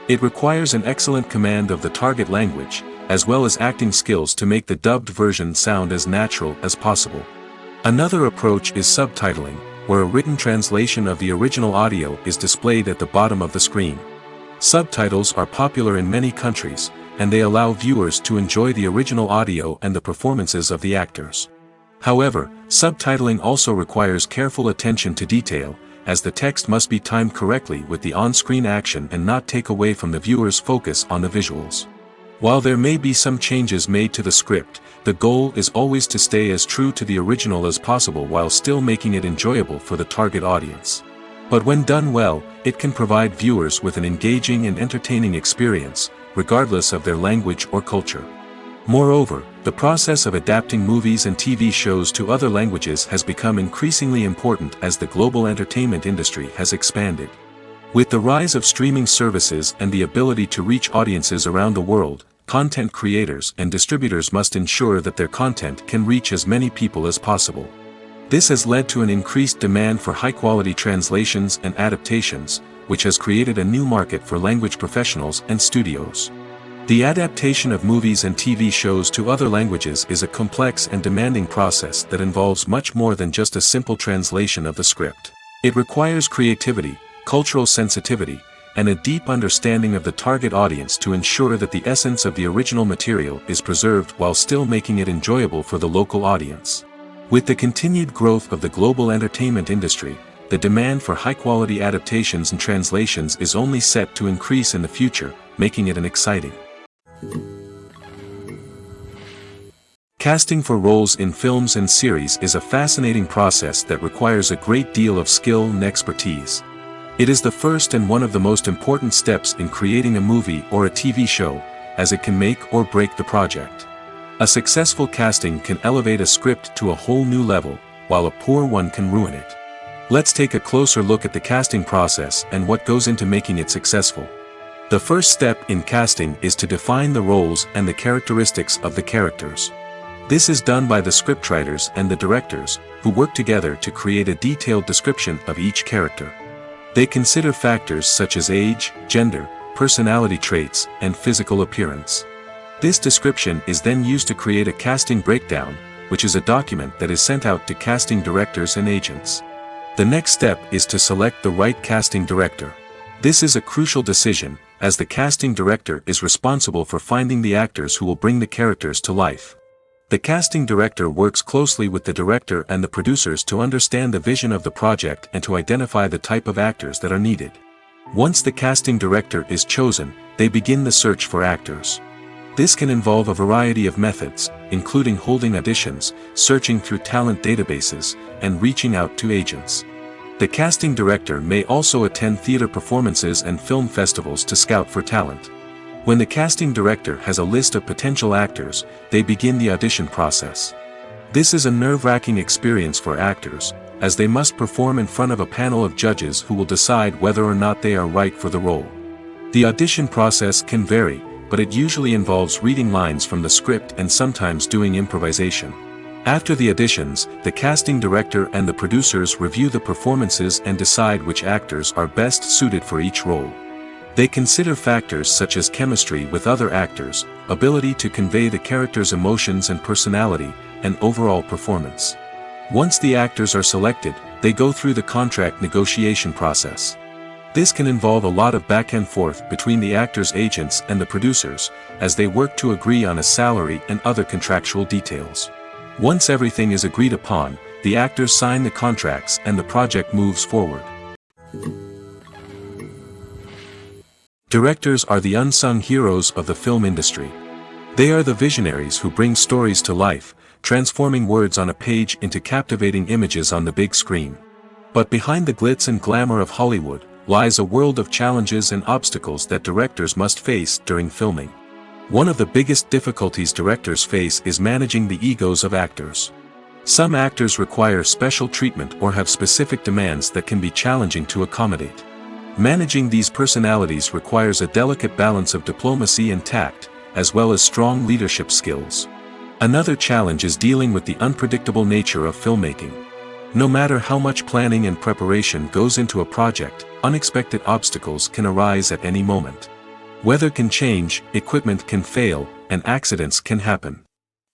It requires an excellent command of the target language, as well as acting skills to make the dubbed version sound as natural as possible. Another approach is subtitling, where a written translation of the original audio is displayed at the bottom of the screen. Subtitles are popular in many countries, and they allow viewers to enjoy the original audio and the performances of the actors. However, subtitling also requires careful attention to detail, as the text must be timed correctly with the on-screen action and not take away from the viewer's focus on the visuals. While there may be some changes made to the script, the goal is always to stay as true to the original as possible while still making it enjoyable for the target audience. But when done well, it can provide viewers with an engaging and entertaining experience, regardless of their language or culture. Moreover, the process of adapting movies and TV shows to other languages has become increasingly important as the global entertainment industry has expanded. With the rise of streaming services and the ability to reach audiences around the world, content creators and distributors must ensure that their content can reach as many people as possible. This has led to an increased demand for high-quality translations and adaptations, which has created a new market for language professionals and studios. The adaptation of movies and TV shows to other languages is a complex and demanding process that involves much more than just a simple translation of the script. It requires creativity, cultural sensitivity, and a deep understanding of the target audience to ensure that the essence of the original material is preserved while still making it enjoyable for the local audience. With the continued growth of the global entertainment industry, the demand for high-quality adaptations and translations is only set to increase in the future, making it an exciting. Casting for roles in films and series is a fascinating process that requires a great deal of skill and expertise. It is the first and one of the most important steps in creating a movie or a TV show, as it can make or break the project. A successful casting can elevate a script to a whole new level, while a poor one can ruin it. Let's take a closer look at the casting process and what goes into making it successful. The first step in casting is to define the roles and the characteristics of the characters. This is done by the scriptwriters and the directors, who work together to create a detailed description of each character. They consider factors such as age, gender, personality traits, and physical appearance. This description is then used to create a casting breakdown, which is a document that is sent out to casting directors and agents. The next step is to select the right casting director. This is a crucial decision, as the casting director is responsible for finding the actors who will bring the characters to life. The casting director works closely with the director and the producers to understand the vision of the project and to identify the type of actors that are needed. Once the casting director is chosen, they begin the search for actors. This can involve a variety of methods, including holding auditions, searching through talent databases, and reaching out to agents. The casting director may also attend theater performances and film festivals to scout for talent. When the casting director has a list of potential actors, they begin the audition process. This is a nerve-wracking experience for actors, as they must perform in front of a panel of judges who will decide whether or not they are right for the role. The audition process can vary, but it usually involves reading lines from the script and sometimes doing improvisation. After the auditions, the casting director and the producers review the performances and decide which actors are best suited for each role. They consider factors such as chemistry with other actors, ability to convey the character's emotions and personality, and overall performance. Once the actors are selected, they go through the contract negotiation process. This can involve a lot of back and forth between the actors' agents and the producers, as they work to agree on a salary and other contractual details. Once everything is agreed upon, the actors sign the contracts and the project moves forward. Directors are the unsung heroes of the film industry. They are the visionaries who bring stories to life, transforming words on a page into captivating images on the big screen. But behind the glitz and glamour of Hollywood, lies a world of challenges and obstacles that directors must face during filming. One of the biggest difficulties directors face is managing the egos of actors. Some actors require special treatment or have specific demands that can be challenging to accommodate. Managing these personalities requires a delicate balance of diplomacy and tact, as well as strong leadership skills. Another challenge is dealing with the unpredictable nature of filmmaking. No matter how much planning and preparation goes into a project, unexpected obstacles can arise at any moment. Weather can change, equipment can fail, and accidents can happen.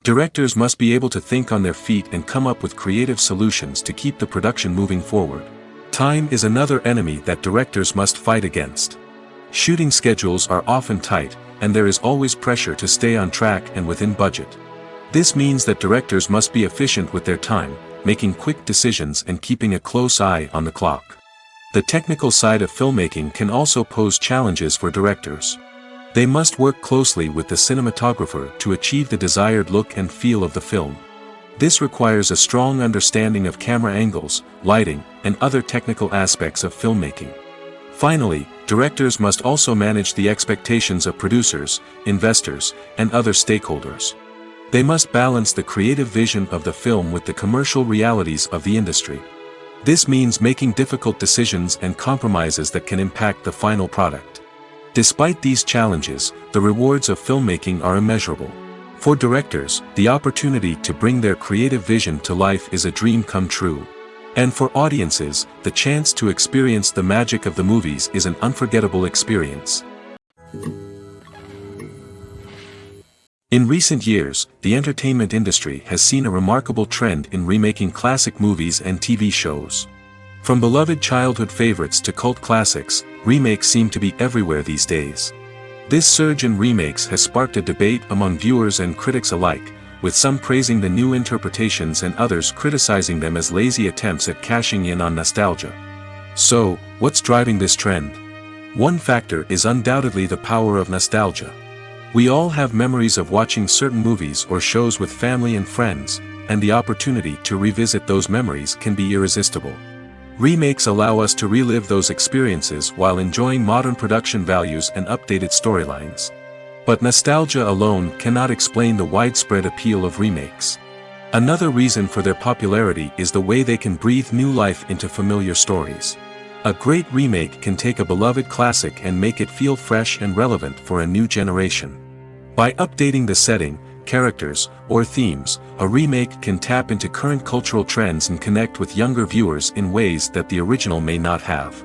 Directors must be able to think on their feet and come up with creative solutions to keep the production moving forward. Time is another enemy that directors must fight against. Shooting schedules are often tight, and there is always pressure to stay on track and within budget. This means that directors must be efficient with their time, making quick decisions and keeping a close eye on the clock. The technical side of filmmaking can also pose challenges for directors. They must work closely with the cinematographer to achieve the desired look and feel of the film. This requires a strong understanding of camera angles, lighting, and other technical aspects of filmmaking. Finally, directors must also manage the expectations of producers, investors, and other stakeholders. They must balance the creative vision of the film with the commercial realities of the industry. This means making difficult decisions and compromises that can impact the final product. Despite these challenges, the rewards of filmmaking are immeasurable. For directors, the opportunity to bring their creative vision to life is a dream come true. And for audiences, the chance to experience the magic of the movies is an unforgettable experience. In recent years, the entertainment industry has seen a remarkable trend in remaking classic movies and TV shows. From beloved childhood favorites to cult classics, remakes seem to be everywhere these days. This surge in remakes has sparked a debate among viewers and critics alike, with some praising the new interpretations and others criticizing them as lazy attempts at cashing in on nostalgia. So, what's driving this trend? One factor is undoubtedly the power of nostalgia. We all have memories of watching certain movies or shows with family and friends, and the opportunity to revisit those memories can be irresistible. Remakes allow us to relive those experiences while enjoying modern production values and updated storylines. But nostalgia alone cannot explain the widespread appeal of remakes. Another reason for their popularity is the way they can breathe new life into familiar stories. A great remake can take a beloved classic and make it feel fresh and relevant for a new generation. By updating the setting, characters, or themes, a remake can tap into current cultural trends and connect with younger viewers in ways that the original may not have.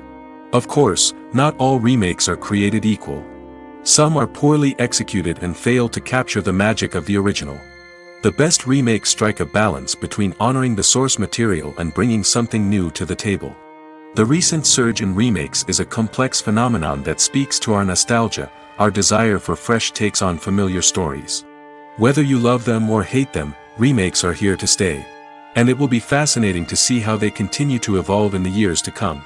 Of course, not all remakes are created equal. Some are poorly executed and fail to capture the magic of the original. The best remakes strike a balance between honoring the source material and bringing something new to the table. The recent surge in remakes is a complex phenomenon that speaks to our nostalgia, our desire for fresh takes on familiar stories. Whether you love them or hate them, remakes are here to stay. And it will be fascinating to see how they continue to evolve in the years to come.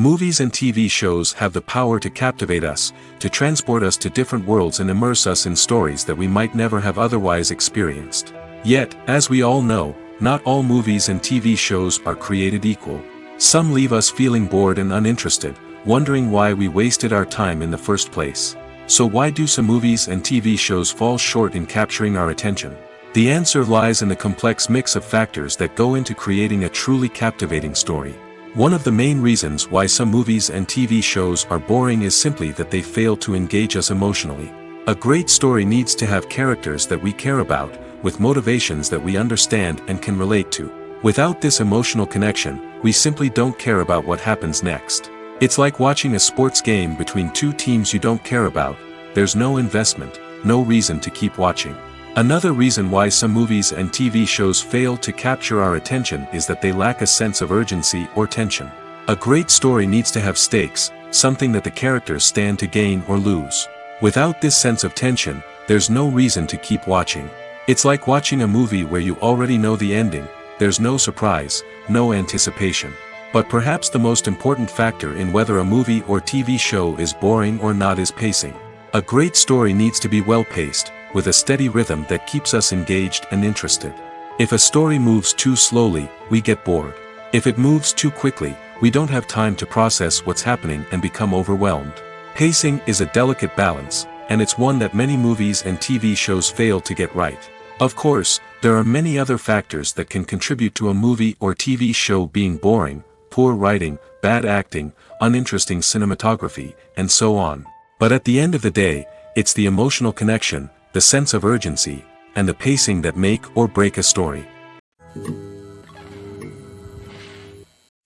Movies and TV shows have the power to captivate us, to transport us to different worlds and immerse us in stories that we might never have otherwise experienced. Yet, as we all know, not all movies and TV shows are created equal. Some leave us feeling bored and uninterested, wondering why we wasted our time in the first place. So why do some movies and TV shows fall short in capturing our attention? The answer lies in the complex mix of factors that go into creating a truly captivating story. One of the main reasons why some movies and TV shows are boring is simply that they fail to engage us emotionally. A great story needs to have characters that we care about, with motivations that we understand and can relate to. Without this emotional connection, we simply don't care about what happens next. It's like watching a sports game between two teams you don't care about. There's no investment, no reason to keep watching. Another reason why some movies and TV shows fail to capture our attention is that they lack a sense of urgency or tension. A great story needs to have stakes, something that the characters stand to gain or lose. Without this sense of tension, there's no reason to keep watching. It's like watching a movie where you already know the ending. There's no surprise, no anticipation. But perhaps the most important factor in whether a movie or TV show is boring or not is pacing. A great story needs to be well-paced, with a steady rhythm that keeps us engaged and interested. If a story moves too slowly, we get bored. If it moves too quickly, we don't have time to process what's happening and become overwhelmed. Pacing is a delicate balance, and it's one that many movies and TV shows fail to get right. Of course, there are many other factors that can contribute to a movie or TV show being boring: poor writing, bad acting, uninteresting cinematography, and so on. But at the end of the day, it's the emotional connection, the sense of urgency, and the pacing that make or break a story.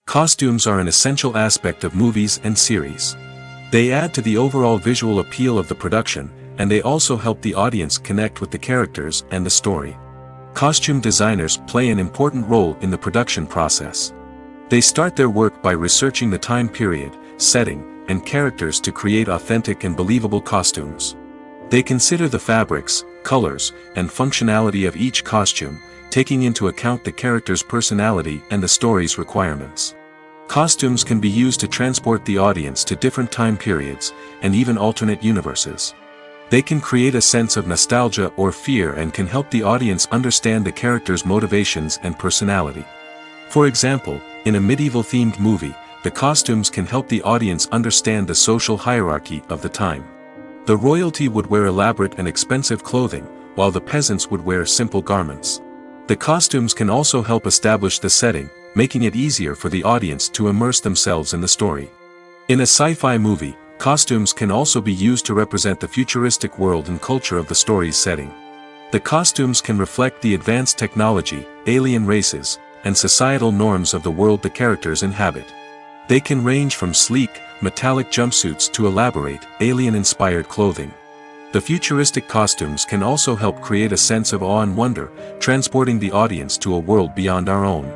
Costumes are an essential aspect of movies and series. They add to the overall visual appeal of the production, and they also help the audience connect with the characters and the story. Costume designers play an important role in the production process. They start their work by researching the time period, setting, and characters to create authentic and believable costumes. They consider the fabrics, colors, and functionality of each costume, taking into account the character's personality and the story's requirements. Costumes can be used to transport the audience to different time periods, and even alternate universes. They can create a sense of nostalgia or fear and can help the audience understand the character's motivations and personality. For example, in a medieval-themed movie, the costumes can help the audience understand the social hierarchy of the time. The royalty would wear elaborate and expensive clothing, while the peasants would wear simple garments. The costumes can also help establish the setting, making it easier for the audience to immerse themselves in the story. In a sci-fi movie, costumes can also be used to represent the futuristic world and culture of the story's setting. The costumes can reflect the advanced technology, alien races, and societal norms of the world the characters inhabit. They can range from sleek, metallic jumpsuits to elaborate, alien-inspired clothing. The futuristic costumes can also help create a sense of awe and wonder, transporting the audience to a world beyond our own.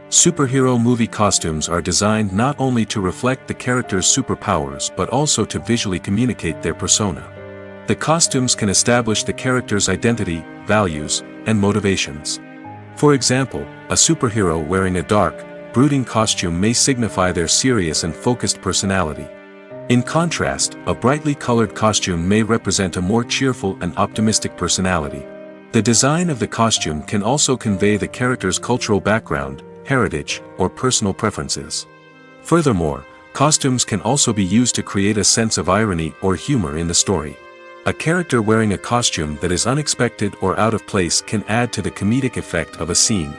Superhero movie costumes are designed not only to reflect the character's superpowers but also to visually communicate their persona. The costumes can establish the character's identity, values, and motivations. For example, a superhero wearing a dark, brooding costume may signify their serious and focused personality. In contrast, a brightly colored costume may represent a more cheerful and optimistic personality. The design of the costume can also convey the character's cultural background, heritage, or personal preferences. Furthermore, costumes can also be used to create a sense of irony or humor in the story. A character wearing a costume that is unexpected or out of place can add to the comedic effect of a scene.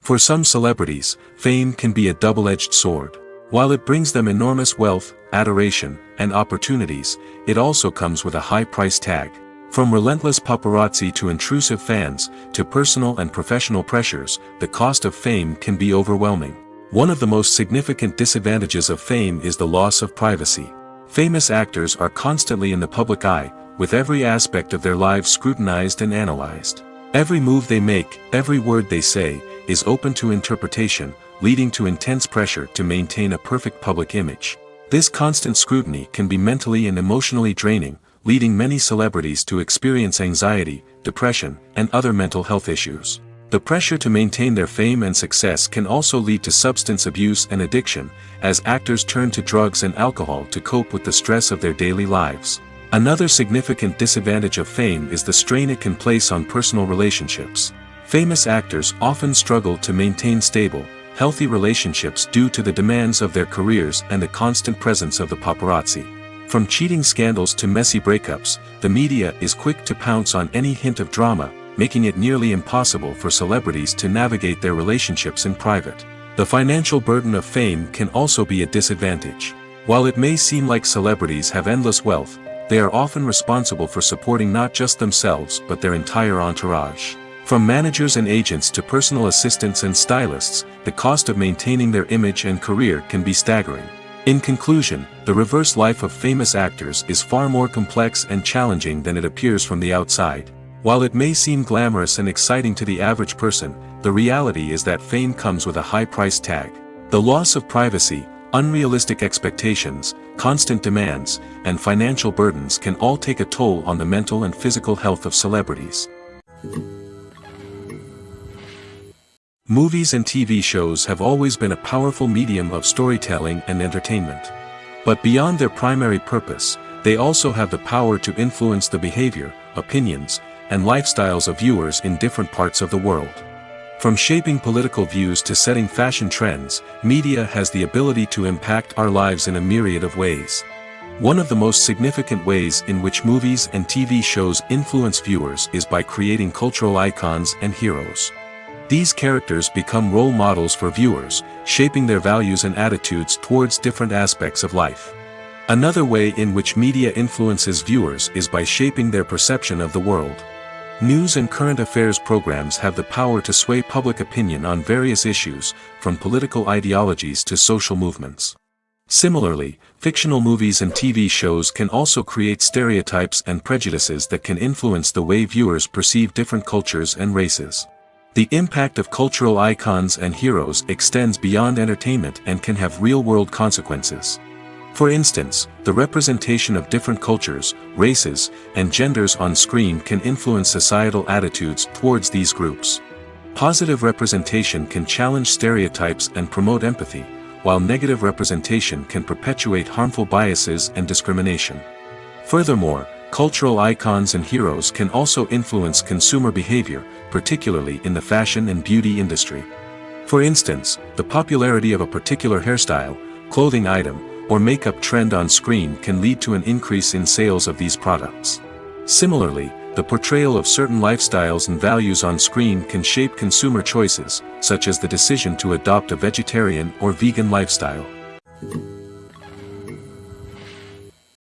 For some celebrities, fame can be a double-edged sword. While it brings them enormous wealth, adoration, and opportunities, it also comes with a high price tag. From relentless paparazzi to intrusive fans, to personal and professional pressures, the cost of fame can be overwhelming. One of the most significant disadvantages of fame is the loss of privacy. Famous actors are constantly in the public eye, with every aspect of their lives scrutinized and analyzed. Every move they make, every word they say, is open to interpretation, leading to intense pressure to maintain a perfect public image. This constant scrutiny can be mentally and emotionally draining, leading many celebrities to experience anxiety, depression, and other mental health issues. The pressure to maintain their fame and success can also lead to substance abuse and addiction, as actors turn to drugs and alcohol to cope with the stress of their daily lives. Another significant disadvantage of fame is the strain it can place on personal relationships. Famous actors often struggle to maintain stable, healthy relationships due to the demands of their careers and the constant presence of the paparazzi. From cheating scandals to messy breakups, the media is quick to pounce on any hint of drama, making it nearly impossible for celebrities to navigate their relationships in private. The financial burden of fame can also be a disadvantage. While it may seem like celebrities have endless wealth, they are often responsible for supporting not just themselves but their entire entourage. From managers and agents to personal assistants and stylists, the cost of maintaining their image and career can be staggering. In conclusion, the reverse life of famous actors is far more complex and challenging than it appears from the outside. While it may seem glamorous and exciting to the average person, the reality is that fame comes with a high price tag. The loss of privacy, unrealistic expectations, constant demands, and financial burdens can all take a toll on the mental and physical health of celebrities. Movies and TV shows have always been a powerful medium of storytelling and entertainment. But beyond their primary purpose, they also have the power to influence the behavior, opinions, and lifestyles of viewers in different parts of the world. From shaping political views to setting fashion trends, media has the ability to impact our lives in a myriad of ways. One of the most significant ways in which movies and TV shows influence viewers is by creating cultural icons and heroes. These characters become role models for viewers, shaping their values and attitudes towards different aspects of life. Another way in which media influences viewers is by shaping their perception of the world. News and current affairs programs have the power to sway public opinion on various issues, from political ideologies to social movements. Similarly, fictional movies and TV shows can also create stereotypes and prejudices that can influence the way viewers perceive different cultures and races. The impact of cultural icons and heroes extends beyond entertainment and can have real-world consequences. For instance, the representation of different cultures, races, and genders on screen can influence societal attitudes towards these groups. Positive representation can challenge stereotypes and promote empathy, while negative representation can perpetuate harmful biases and discrimination. Furthermore, cultural icons and heroes can also influence consumer behavior, particularly in the fashion and beauty industry. For instance, the popularity of a particular hairstyle, clothing item, or makeup trend on screen can lead to an increase in sales of these products. Similarly, the portrayal of certain lifestyles and values on screen can shape consumer choices, such as the decision to adopt a vegetarian or vegan lifestyle.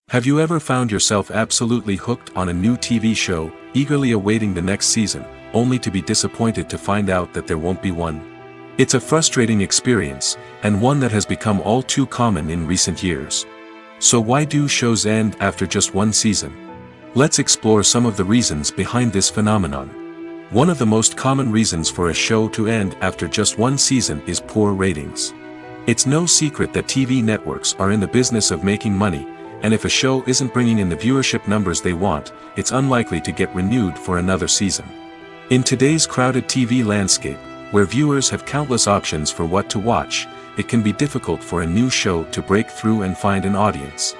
Have you ever found yourself absolutely hooked on a new TV show, eagerly awaiting the next season, only to be disappointed to find out that there won't be one? It's a frustrating experience, and one that has become all too common in recent years. So why do shows end after just one season? Let's explore some of the reasons behind this phenomenon. One of the most common reasons for a show to end after just one season is poor ratings. It's no secret that TV networks are in the business of making money, and if a show isn't bringing in the viewership numbers they want, it's unlikely to get renewed for another season. In today's crowded TV landscape, where viewers have countless options for what to watch, it can be difficult for a new show to break through and find an audience.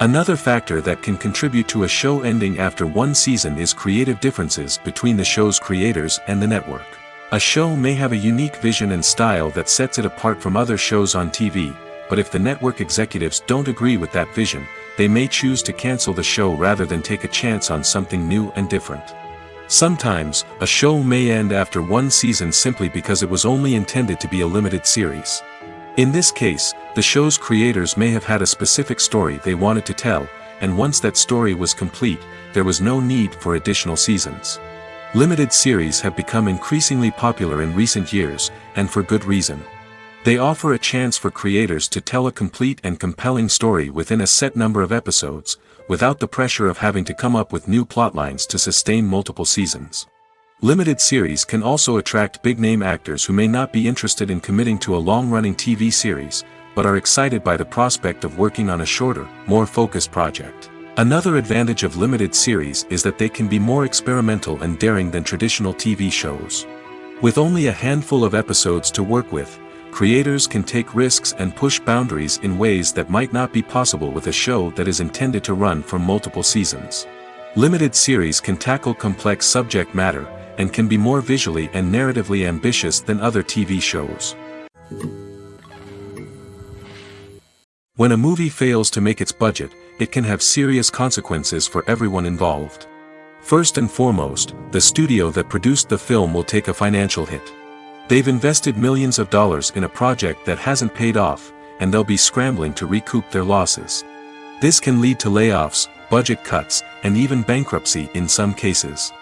Another factor that can contribute to a show ending after one season is creative differences between the show's creators and the network. A show may have a unique vision and style that sets it apart from other shows on TV, but if the network executives don't agree with that vision, they may choose to cancel the show rather than take a chance on something new and different. Sometimes, a show may end after one season simply because it was only intended to be a limited series. In this case, the show's creators may have had a specific story they wanted to tell, and once that story was complete, there was no need for additional seasons. Limited series have become increasingly popular in recent years, and for good reason. They offer a chance for creators to tell a complete and compelling story within a set number of episodes, without the pressure of having to come up with new plotlines to sustain multiple seasons. Limited series can also attract big-name actors who may not be interested in committing to a long-running TV series, but are excited by the prospect of working on a shorter, more focused project. Another advantage of limited series is that they can be more experimental and daring than traditional TV shows. With only a handful of episodes to work with, creators can take risks and push boundaries in ways that might not be possible with a show that is intended to run for multiple seasons. Limited series can tackle complex subject matter, and can be more visually and narratively ambitious than other TV shows. When a movie fails to make its budget, it can have serious consequences for everyone involved. First and foremost, the studio that produced the film will take a financial hit. They've invested millions of dollars in a project that hasn't paid off, and they'll be scrambling to recoup their losses. This can lead to layoffs, budget cuts, and even bankruptcy in some cases.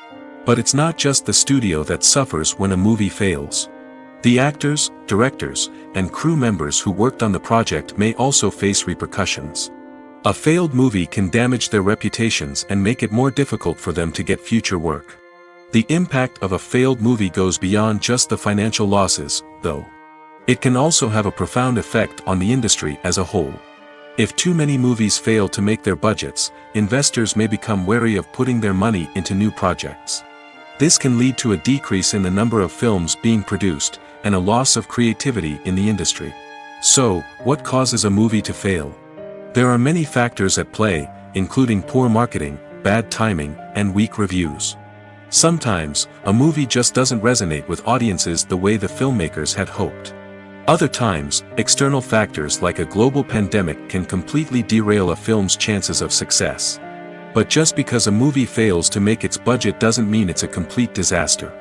But it's not just the studio that suffers when a movie fails. The actors, directors, and crew members who worked on the project may also face repercussions. A failed movie can damage their reputations and make it more difficult for them to get future work. The impact of a failed movie goes beyond just the financial losses, though. It can also have a profound effect on the industry as a whole. If too many movies fail to make their budgets, investors may become wary of putting their money into new projects. This can lead to a decrease in the number of films being produced, and a loss of creativity in the industry. So, what causes a movie to fail? There are many factors at play, including poor marketing, bad timing, and weak reviews. Sometimes, a movie just doesn't resonate with audiences the way the filmmakers had hoped. Other times, external factors like a global pandemic can completely derail a film's chances of success. But just because a movie fails to make its budget doesn't mean it's a complete disaster.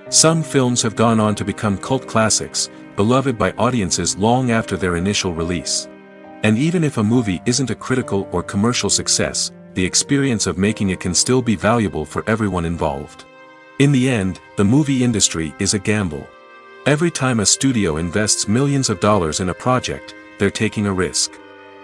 Some films have gone on to become cult classics, beloved by audiences long after their initial release. And even if a movie isn't a critical or commercial success, the experience of making it can still be valuable for everyone involved. In the end, the movie industry is a gamble. Every time a studio invests millions of dollars in a project, they're taking a risk.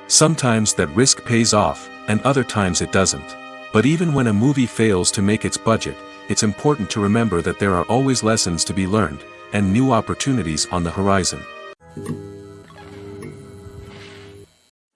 Sometimes that risk pays off, and other times it doesn't. But even when a movie fails to make its budget, it's important to remember that there are always lessons to be learned, and new opportunities on the horizon.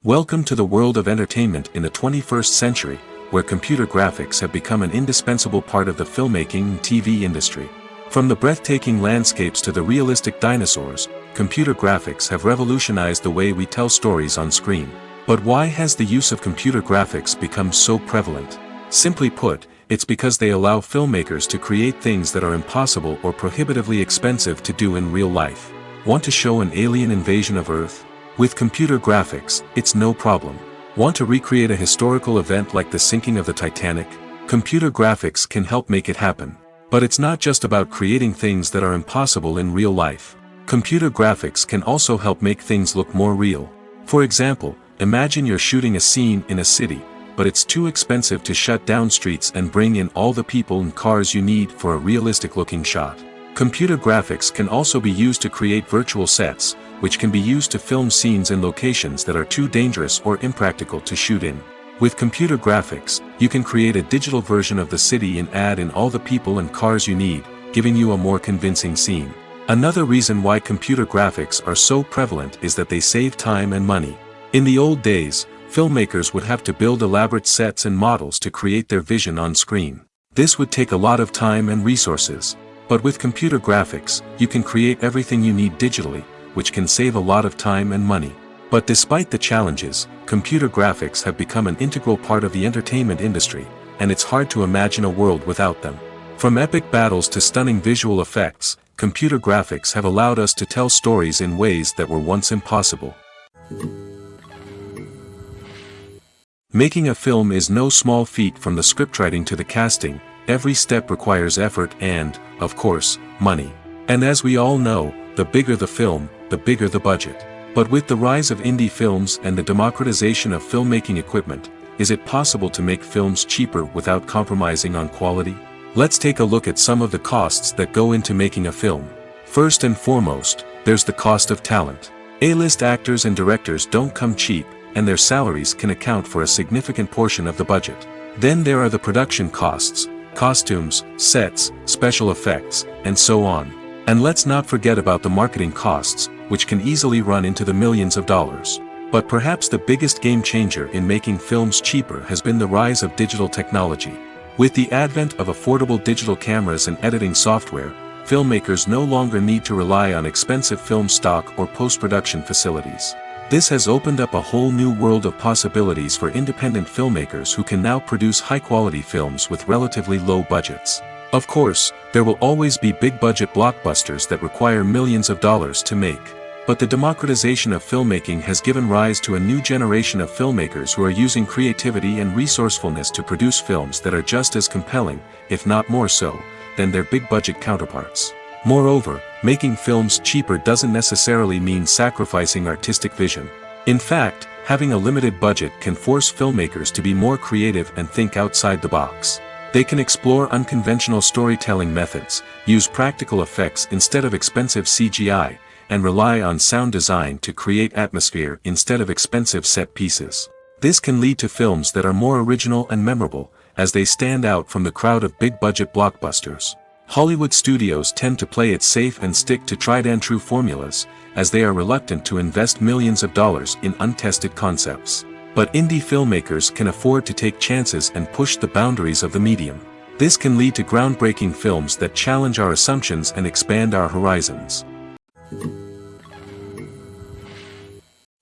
Welcome to the world of entertainment in the 21st century, where computer graphics have become an indispensable part of the filmmaking and TV industry. From the breathtaking landscapes to the realistic dinosaurs, computer graphics have revolutionized the way we tell stories on screen. But why has the use of computer graphics become so prevalent? Simply put, it's because they allow filmmakers to create things that are impossible or prohibitively expensive to do in real life. Want to show an alien invasion of Earth? With computer graphics, it's no problem. Want to recreate a historical event like the sinking of the Titanic? Computer graphics can help make it happen. But it's not just about creating things that are impossible in real life. Computer graphics can also help make things look more real. For example, imagine you're shooting a scene in a city, but it's too expensive to shut down streets and bring in all the people and cars you need for a realistic-looking shot. Computer graphics can also be used to create virtual sets, which can be used to film scenes in locations that are too dangerous or impractical to shoot in. With computer graphics, you can create a digital version of the city and add in all the people and cars you need, giving you a more convincing scene. Another reason why computer graphics are so prevalent is that they save time and money. In the old days, filmmakers would have to build elaborate sets and models to create their vision on screen. This would take a lot of time and resources. But with computer graphics, you can create everything you need digitally, which can save a lot of time and money. But despite the challenges, computer graphics have become an integral part of the entertainment industry, and it's hard to imagine a world without them. From epic battles to stunning visual effects, computer graphics have allowed us to tell stories in ways that were once impossible. Making a film is no small feat. From the scriptwriting to the casting, every step requires effort and, of course, money. And as we all know, the bigger the film, the bigger the budget. But with the rise of indie films and the democratization of filmmaking equipment, is it possible to make films cheaper without compromising on quality? Let's take a look at some of the costs that go into making a film. First and foremost, there's the cost of talent. A-list actors and directors don't come cheap, and their salaries can account for a significant portion of the budget. Then there are the production costs, costumes, sets, special effects, and so on. And let's not forget about the marketing costs, which can easily run into the millions of dollars. But perhaps the biggest game changer in making films cheaper has been the rise of digital technology. With the advent of affordable digital cameras and editing software, filmmakers no longer need to rely on expensive film stock or post-production facilities. This has opened up a whole new world of possibilities for independent filmmakers who can now produce high-quality films with relatively low budgets. Of course, there will always be big-budget blockbusters that require millions of dollars to make. But the democratization of filmmaking has given rise to a new generation of filmmakers who are using creativity and resourcefulness to produce films that are just as compelling, if not more so, than their big-budget counterparts. Moreover, making films cheaper doesn't necessarily mean sacrificing artistic vision. In fact, having a limited budget can force filmmakers to be more creative and think outside the box. They can explore unconventional storytelling methods, use practical effects instead of expensive CGI, and rely on sound design to create atmosphere instead of expensive set pieces. This can lead to films that are more original and memorable, as they stand out from the crowd of big-budget blockbusters. Hollywood studios tend to play it safe and stick to tried-and-true formulas, as they are reluctant to invest millions of dollars in untested concepts. But indie filmmakers can afford to take chances and push the boundaries of the medium. This can lead to groundbreaking films that challenge our assumptions and expand our horizons.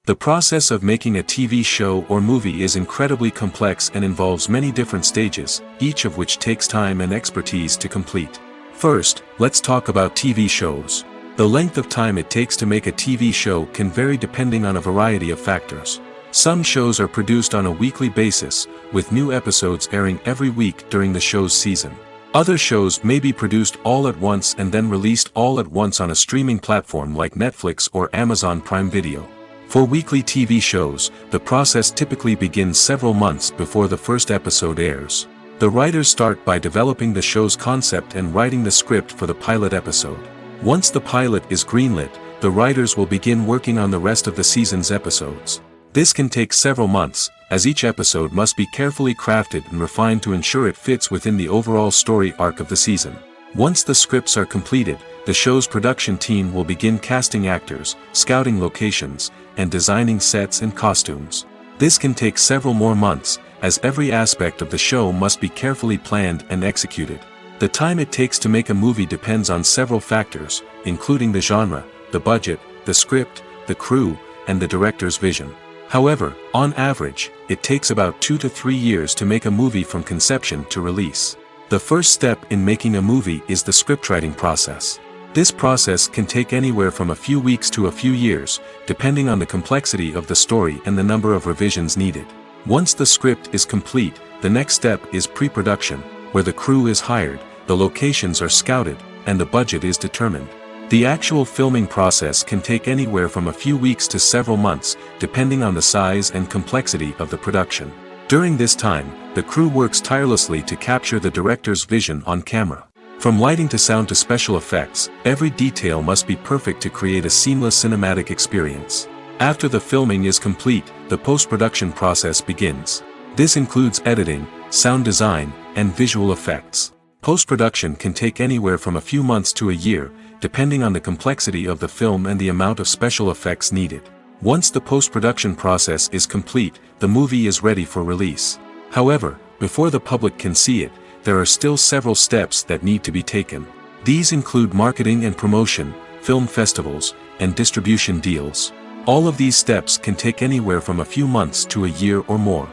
The process of making a TV show or movie is incredibly complex and involves many different stages, each of which takes time and expertise to complete. First, let's talk about TV shows. The length of time it takes to make a TV show can vary depending on a variety of factors. Some shows are produced on a weekly basis, with new episodes airing every week during the show's season. Other shows may be produced all at once and then released all at once on a streaming platform like Netflix or Amazon Prime Video. For weekly TV shows, the process typically begins several months before the first episode airs. The writers start by developing the show's concept and writing the script for the pilot episode. Once the pilot is greenlit, the writers will begin working on the rest of the season's episodes. This can take several months, as each episode must be carefully crafted and refined to ensure it fits within the overall story arc of the season. Once the scripts are completed, the show's production team will begin casting actors, scouting locations, and designing sets and costumes. This can take several more months, as every aspect of the show must be carefully planned and executed. The time it takes to make a movie depends on several factors, including the genre, the budget, the script, the crew, and the director's vision. However, on average, it takes about 2 to 3 years to make a movie from conception to release. The first step in making a movie is the scriptwriting process. This process can take anywhere from a few weeks to a few years, depending on the complexity of the story and the number of revisions needed. Once the script is complete, the next step is pre-production, where the crew is hired, the locations are scouted, and the budget is determined. The actual filming process can take anywhere from a few weeks to several months, depending on the size and complexity of the production. During this time, the crew works tirelessly to capture the director's vision on camera. From lighting to sound to special effects, every detail must be perfect to create a seamless cinematic experience. After the filming is complete, the post-production process begins. This includes editing, sound design, and visual effects. Post-production can take anywhere from a few months to a year, depending on the complexity of the film and the amount of special effects needed. Once the post-production process is complete, the movie is ready for release. However, before the public can see it, there are still several steps that need to be taken. These include marketing and promotion, film festivals, and distribution deals. All of these steps can take anywhere from a few months to a year or more.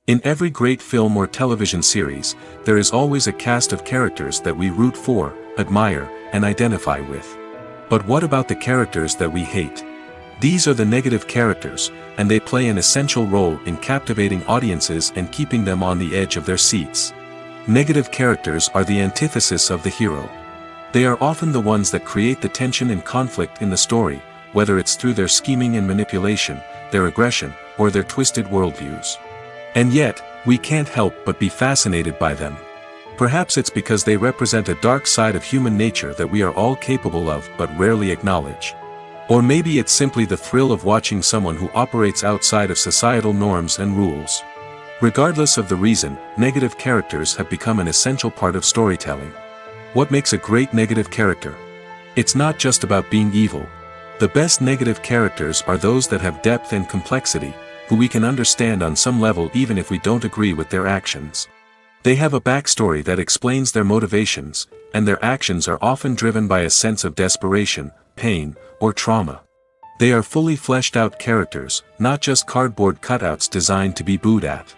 In every great film or television series, there is always a cast of characters that we root for, admire, and identify with. But what about the characters that we hate? These are the negative characters, and they play an essential role in captivating audiences and keeping them on the edge of their seats. Negative characters are the antithesis of the hero. They are often the ones that create the tension and conflict in the story, whether it's through their scheming and manipulation, their aggression, or their twisted worldviews. And yet, we can't help but be fascinated by them. Perhaps it's because they represent a dark side of human nature that we are all capable of but rarely acknowledge. Or maybe it's simply the thrill of watching someone who operates outside of societal norms and rules. Regardless of the reason, negative characters have become an essential part of storytelling. What makes a great negative character? It's not just about being evil. The best negative characters are those that have depth and complexity, who we can understand on some level even if we don't agree with their actions. They have a backstory that explains their motivations, and their actions are often driven by a sense of desperation, pain, or trauma. They are fully fleshed out characters, not just cardboard cutouts designed to be booed at.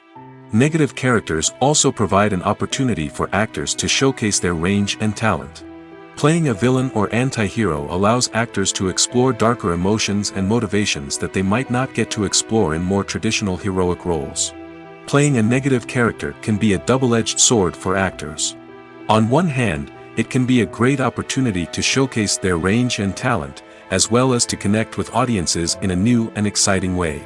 Negative characters also provide an opportunity for actors to showcase their range and talent. Playing a villain or anti-hero allows actors to explore darker emotions and motivations that they might not get to explore in more traditional heroic roles. Playing a negative character can be a double-edged sword for actors. On one hand, it can be a great opportunity to showcase their range and talent, as well as to connect with audiences in a new and exciting way.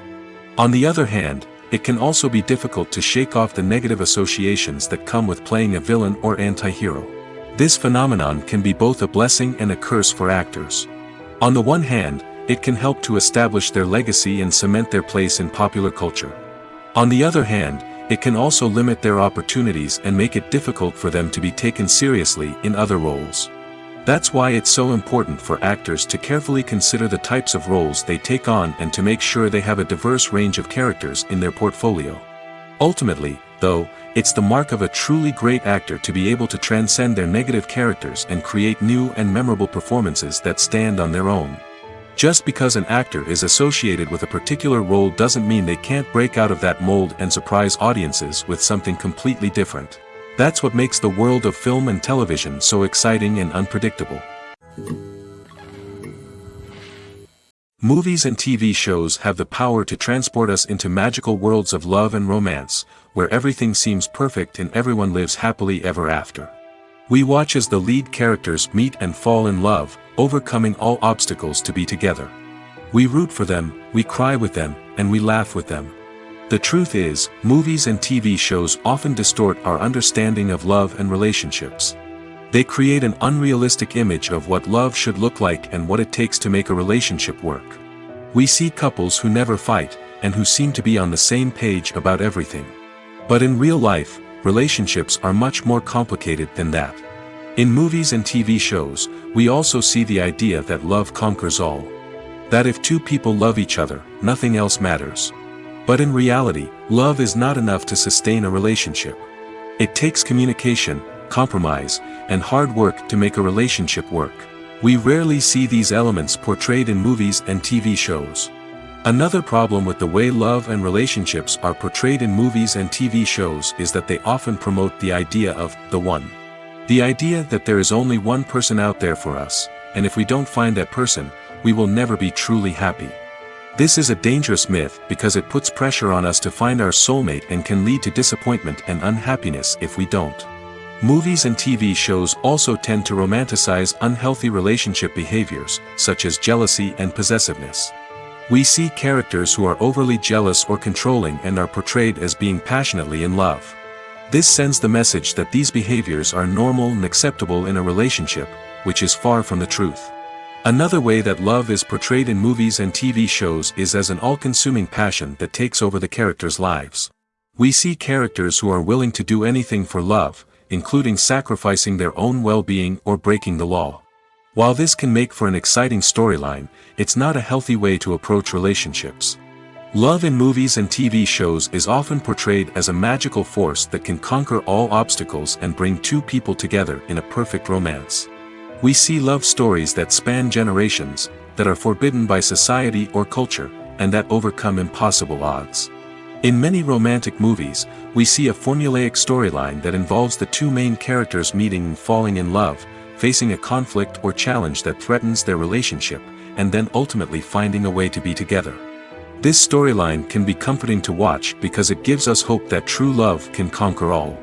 On the other hand, it can also be difficult to shake off the negative associations that come with playing a villain or anti-hero. This phenomenon can be both a blessing and a curse for actors. On the one hand, it can help to establish their legacy and cement their place in popular culture. On the other hand, it can also limit their opportunities and make it difficult for them to be taken seriously in other roles. That's why it's so important for actors to carefully consider the types of roles they take on and to make sure they have a diverse range of characters in their portfolio. Ultimately, though, it's the mark of a truly great actor to be able to transcend their negative characters and create new and memorable performances that stand on their own. Just because an actor is associated with a particular role doesn't mean they can't break out of that mold and surprise audiences with something completely different. That's what makes the world of film and television so exciting and unpredictable. Movies and TV shows have the power to transport us into magical worlds of love and romance, where everything seems perfect and everyone lives happily ever after. We watch as the lead characters meet and fall in love, overcoming all obstacles to be together. We root for them, we cry with them, and we laugh with them. The truth is, movies and TV shows often distort our understanding of love and relationships. They create an unrealistic image of what love should look like and what it takes to make a relationship work. We see couples who never fight, and who seem to be on the same page about everything. But in real life, relationships are much more complicated than that. In movies and TV shows, we also see the idea that love conquers all. That if two people love each other, nothing else matters. But in reality, love is not enough to sustain a relationship. It takes communication, compromise, and hard work to make a relationship work. We rarely see these elements portrayed in movies and TV shows. Another problem with the way love and relationships are portrayed in movies and TV shows is that they often promote the idea of the one. The idea that there is only one person out there for us, and if we don't find that person, we will never be truly happy. This is a dangerous myth because it puts pressure on us to find our soulmate and can lead to disappointment and unhappiness if we don't. Movies and TV shows also tend to romanticize unhealthy relationship behaviors, such as jealousy and possessiveness. We see characters who are overly jealous or controlling and are portrayed as being passionately in love. This sends the message that these behaviors are normal and acceptable in a relationship, which is far from the truth. Another way that love is portrayed in movies and TV shows is as an all-consuming passion that takes over the characters' lives. We see characters who are willing to do anything for love, including sacrificing their own well-being or breaking the law. While this can make for an exciting storyline, it's not a healthy way to approach relationships. Love in movies and TV shows is often portrayed as a magical force that can conquer all obstacles and bring two people together in a perfect romance. We see love stories that span generations, that are forbidden by society or culture, and that overcome impossible odds. In many romantic movies, we see a formulaic storyline that involves the two main characters meeting and falling in love, facing a conflict or challenge that threatens their relationship, and then ultimately finding a way to be together. This storyline can be comforting to watch because it gives us hope that true love can conquer all.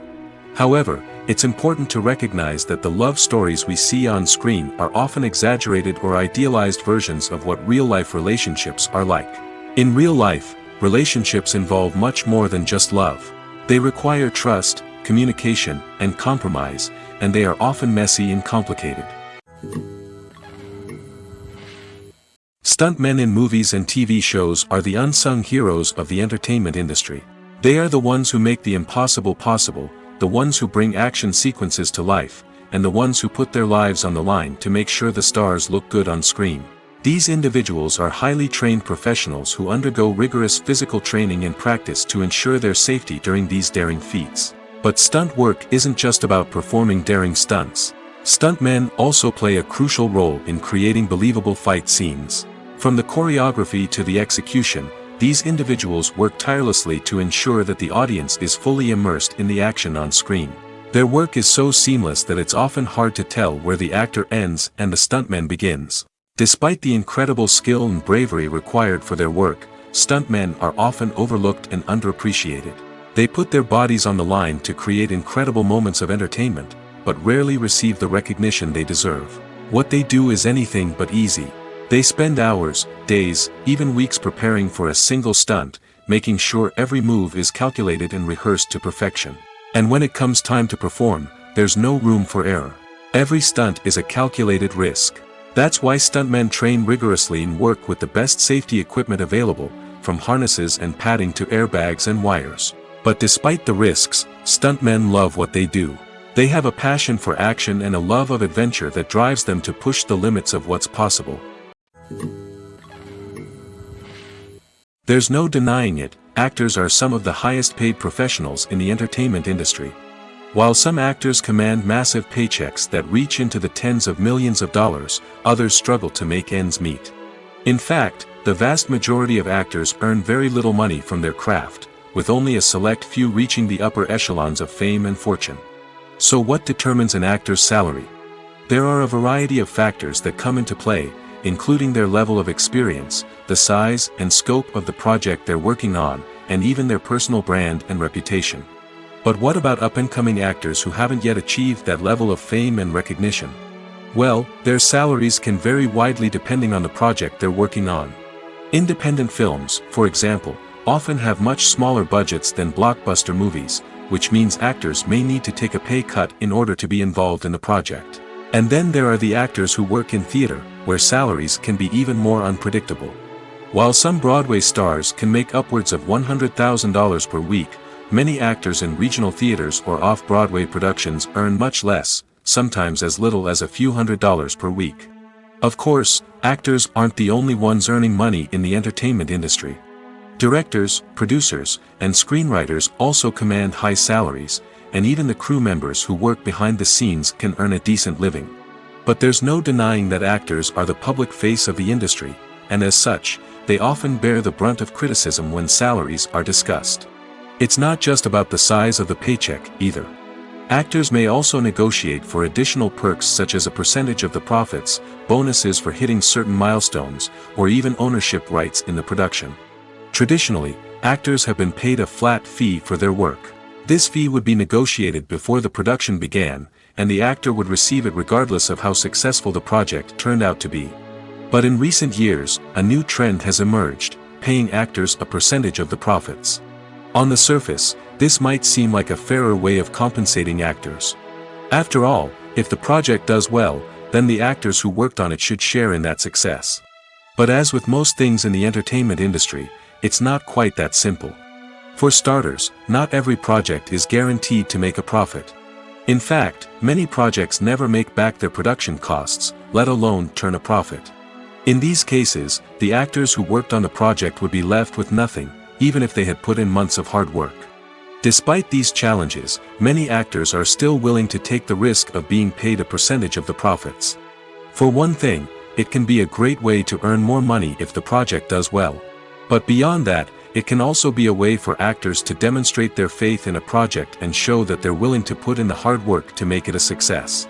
However, it's important to recognize that the love stories we see on screen are often exaggerated or idealized versions of what real-life relationships are like. In real life, relationships involve much more than just love. They require trust, communication, and compromise, and they are often messy and complicated. Stuntmen in movies and TV shows are the unsung heroes of the entertainment industry. They are the ones who make the impossible possible, the ones who bring action sequences to life, and the ones who put their lives on the line to make sure the stars look good on screen. These individuals are highly trained professionals who undergo rigorous physical training and practice to ensure their safety during these daring feats. But stunt work isn't just about performing daring stunts. Stuntmen also play a crucial role in creating believable fight scenes. From the choreography to the execution, these individuals work tirelessly to ensure that the audience is fully immersed in the action on screen. Their work is so seamless that it's often hard to tell where the actor ends and the stuntman begins. Despite the incredible skill and bravery required for their work, stuntmen are often overlooked and underappreciated. They put their bodies on the line to create incredible moments of entertainment, but rarely receive the recognition they deserve. What they do is anything but easy. They spend hours, days, even weeks preparing for a single stunt, making sure every move is calculated and rehearsed to perfection. And when it comes time to perform, there's no room for error. Every stunt is a calculated risk. That's why stuntmen train rigorously and work with the best safety equipment available, from harnesses and padding to airbags and wires. But despite the risks, stuntmen love what they do. They have a passion for action and a love of adventure that drives them to push the limits of what's possible. There's no denying it, actors are some of the highest paid professionals in the entertainment industry. While some actors command massive paychecks that reach into the tens of millions of dollars, others struggle to make ends meet. In fact, the vast majority of actors earn very little money from their craft, with only a select few reaching the upper echelons of fame and fortune. So what determines an actor's salary? There are a variety of factors that come into play, including their level of experience, the size and scope of the project they're working on, and even their personal brand and reputation. But what about up-and-coming actors who haven't yet achieved that level of fame and recognition? Well, their salaries can vary widely depending on the project they're working on. Independent films, for example, often have much smaller budgets than blockbuster movies, which means actors may need to take a pay cut in order to be involved in the project. And then there are the actors who work in theater, where salaries can be even more unpredictable. While some Broadway stars can make upwards of $100,000 per week, many actors in regional theaters or off-Broadway productions earn much less, sometimes as little as a few $100s per week. Of course, actors aren't the only ones earning money in the entertainment industry. Directors, producers, and screenwriters also command high salaries, and even the crew members who work behind the scenes can earn a decent living. But there's no denying that actors are the public face of the industry, and as such, they often bear the brunt of criticism when salaries are discussed. It's not just about the size of the paycheck, either. Actors may also negotiate for additional perks such as a percentage of the profits, bonuses for hitting certain milestones, or even ownership rights in the production. Traditionally, actors have been paid a flat fee for their work. This fee would be negotiated before the production began, and the actor would receive it regardless of how successful the project turned out to be. But in recent years, a new trend has emerged, paying actors a percentage of the profits. On the surface, this might seem like a fairer way of compensating actors. After all, if the project does well, then the actors who worked on it should share in that success. But as with most things in the entertainment industry, it's not quite that simple. For starters, not every project is guaranteed to make a profit. In fact, many projects never make back their production costs, let alone turn a profit. In these cases, the actors who worked on the project would be left with nothing, even if they had put in months of hard work. Despite these challenges, many actors are still willing to take the risk of being paid a percentage of the profits. For one thing, it can be a great way to earn more money if the project does well. But beyond that, it can also be a way for actors to demonstrate their faith in a project and show that they're willing to put in the hard work to make it a success.